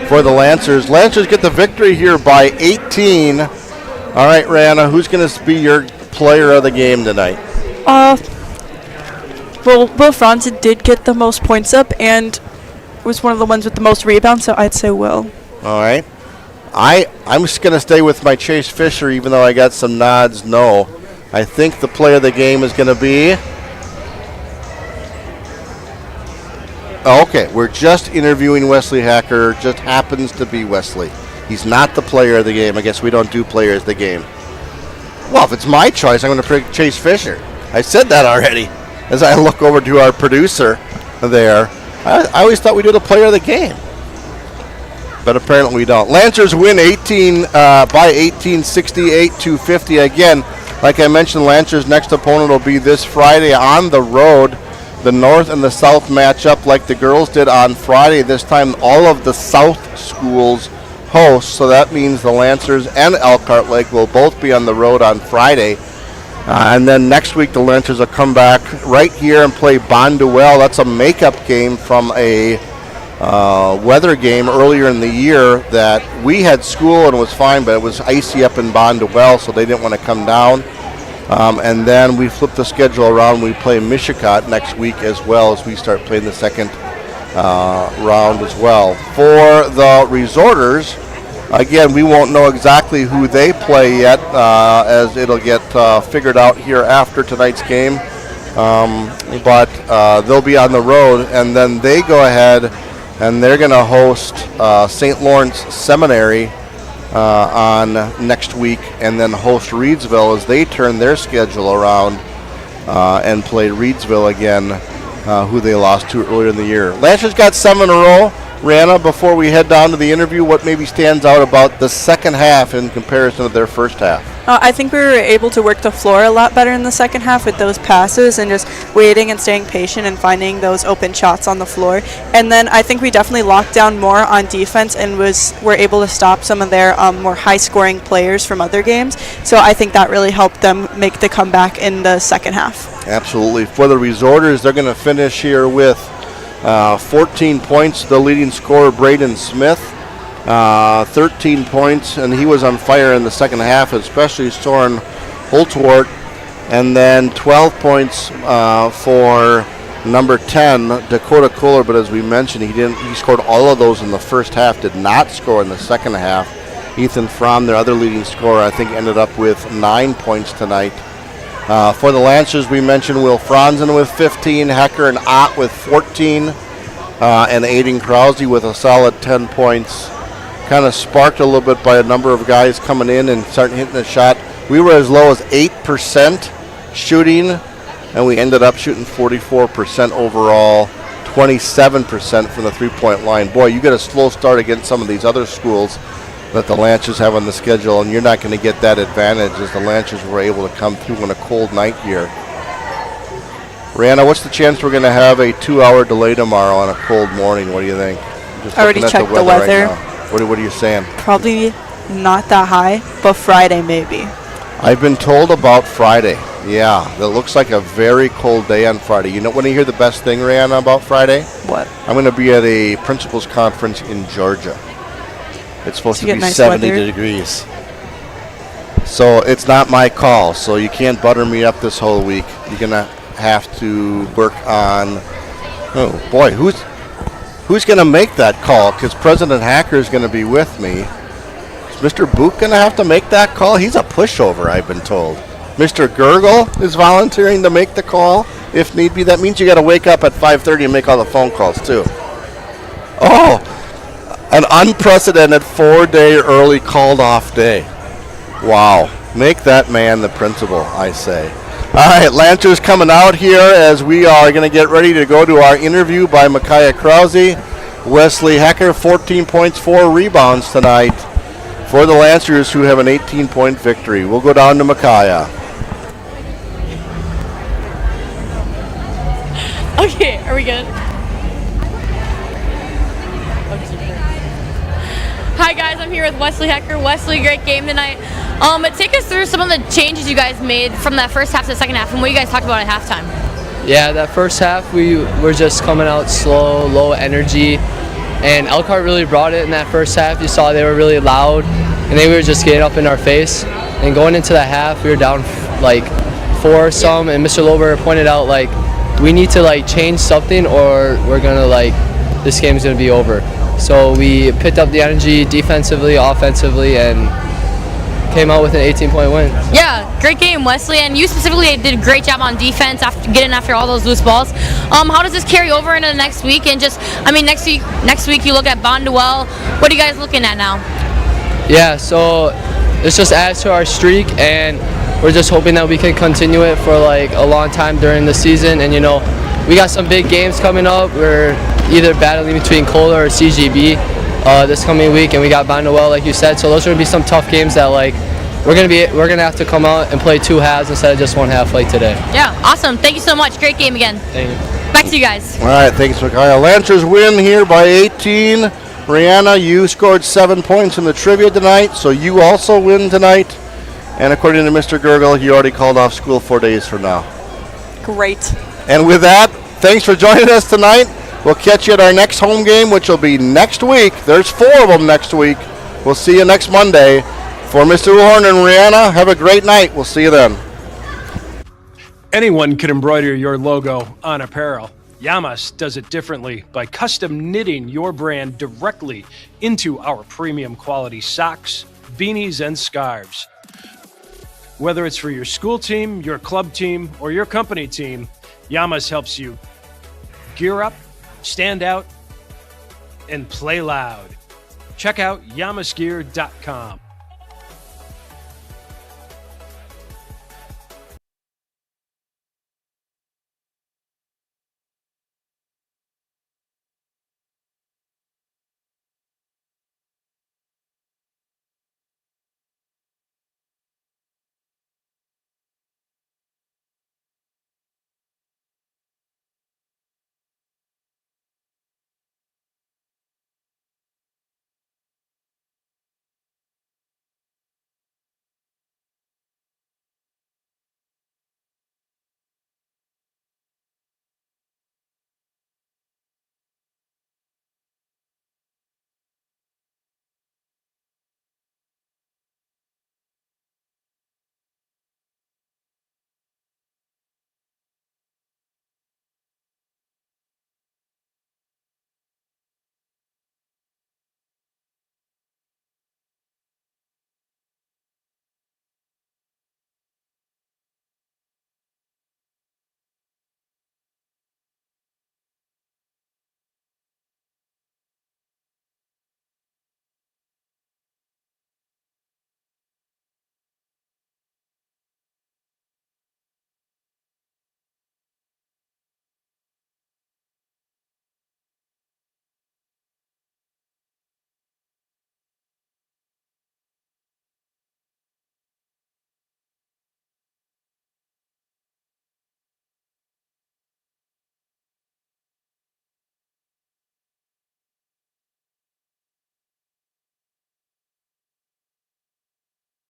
for the Lancers. Lancers get the victory here by 18. All right, Rihanna, who's going to be your player of the game tonight? Well, Will Franzen did get the most points up and was one of the ones with the most rebounds, so I'd say Will. All right. I'm just going to stay with my Chase Fisher, even though I got some nods no. I think the player of the game is going to be... Okay, we're just interviewing Wesley Hacker. Just happens to be Wesley. He's not the player of the game. I guess we don't do players of the game. Well, if it's my choice, I'm going to pick Chase Fisher. I said that already. As I look over to our producer there, I always thought we did a player of the game. But apparently we don't. Lancers win by 18, 68-50. Again, like I mentioned, Lancers' next opponent will be this Friday on the road. The North and the South match up like the girls did on Friday. This time all of the South schools host, so that means the Lancers and Elkhart Lake will both be on the road on Friday. And then next week the Lancers will come back right here and play Bonduelle. That's a makeup game from a weather game earlier in the year that we had school and it was fine, but it was icy up in Bonduelle, so they didn't want to come down. And then we flip the schedule around. We play Mishicot next week as well as we start playing the second round as well. For the Resorters, again, we won't know exactly who they play yet as it'll get figured out here after tonight's game. But they'll be on the road, and then they go ahead and they're going to host St. Lawrence Seminary on next week, and then host Reedsville as they turn their schedule around and play Reedsville again, who they lost to earlier in the year. Lancers got 7 in a row. Rihanna, before we head down to the interview, what maybe stands out about the second half in comparison to their first half? I think we were able to work the floor a lot better in the second half with those passes and just waiting and staying patient and finding those open shots on the floor. And then I think we definitely locked down more on defense and were able to stop some of their more high-scoring players from other games. So I think that really helped them make the comeback in the second half. Absolutely. For the Resorters, they're going to finish here with 14 points. The leading scorer, Braden Smith. 13 points, and he was on fire in the second half, especially Soren Holtwart. And then 12 points for number 10, Dakota Kohler. But as we mentioned, he scored all of those in the first half, did not score in the second half. Ethan Fromm, their other leading scorer, I think ended up with 9 points tonight. For the Lancers, we mentioned Will Franzen with 15, Hecker and Ott with 14, and Aiden Krause with a solid 10 points. Kind of sparked a little bit by a number of guys coming in and starting hitting the shot. We were as low as 8% shooting, and we ended up shooting 44% overall, 27% from the three-point line. Boy, you get a slow start against some of these other schools that the Lancers have on the schedule, and you're not going to get that advantage as the Lancers were able to come through on a cold night here. Rihanna, what's the chance we're going to have a 2-hour delay tomorrow on a cold morning? What do you think? I already checked the weather. Right, what are you saying? Probably not that high, but Friday maybe. I've been told about Friday. Yeah, that looks like a very cold day on Friday. You know, when you hear the best thing, Rihanna, about Friday? What? I'm going to be at a principals conference in Georgia. It's supposed to be nice 70 degrees. So it's not my call, so you can't butter me up this whole week. You're going to have to work on, oh boy, who's going to make that call? Because President Hacker is going to be with me. Is Mr. Book going to have to make that call? He's a pushover, I've been told. Mr. Gurgle is volunteering to make the call if need be. That means you got to wake up at 5:30 and make all the phone calls too. Oh, an unprecedented 4-day early called off day. Wow. Make that man the principal, I say. All right, Lancers coming out here as we are going to get ready to go to our interview by Micaiah Krause. Wesley Hecker, 14 points, 4 rebounds tonight for the Lancers, who have an 18-point victory. We'll go down to Micaiah. Okay, are we good? Hi guys, I'm here with Wesley Hecker. Wesley, great game tonight. Take us through some of the changes you guys made from that first half to the second half and what you guys talked about at halftime. Yeah, that first half we were just coming out slow, low energy, and Elkhart really brought it in that first half. You saw they were really loud, and they were just getting up in our face. And going into the half, we were down like 4 some, and Mr. Lober pointed out like we need to like change something or we're gonna like this game's gonna be over. So we picked up the energy defensively, offensively, and came out with an 18-point win. Yeah, great game, Wesley, and you specifically did a great job on defense after getting after all those loose balls. How does this carry over into the next week? And just, next week you look at Bonduelle. What are you guys looking at now? Yeah, so this just adds to our streak, and we're just hoping that we can continue it for like a long time during the season. And we got some big games coming up. We're either battling between Kohler or CGB this coming week, and we got Bonduelle, like you said. So those are gonna be some tough games that we're gonna have to come out and play 2 halves instead of just 1 half like today. Yeah, awesome. Thank you so much. Great game again. Thank you. Back to you guys. All right, thanks, Micaiah. Lancers win here by 18. Rihanna, you scored 7 points in the trivia tonight, so you also win tonight. And according to Mr. Gergel, he already called off school 4 days from now. Great. And with that, thanks for joining us tonight. We'll catch you at our next home game, which will be next week. There's 4 of them next week. We'll see you next Monday. For Mr. Horn and Rihanna, have a great night. We'll see you then. Anyone can embroider your logo on apparel. Yamas does it differently by custom knitting your brand directly into our premium quality socks, beanies, and scarves. Whether it's for your school team, your club team, or your company team, Yamas helps you gear up, stand out, and play loud. Check out yamasgear.com.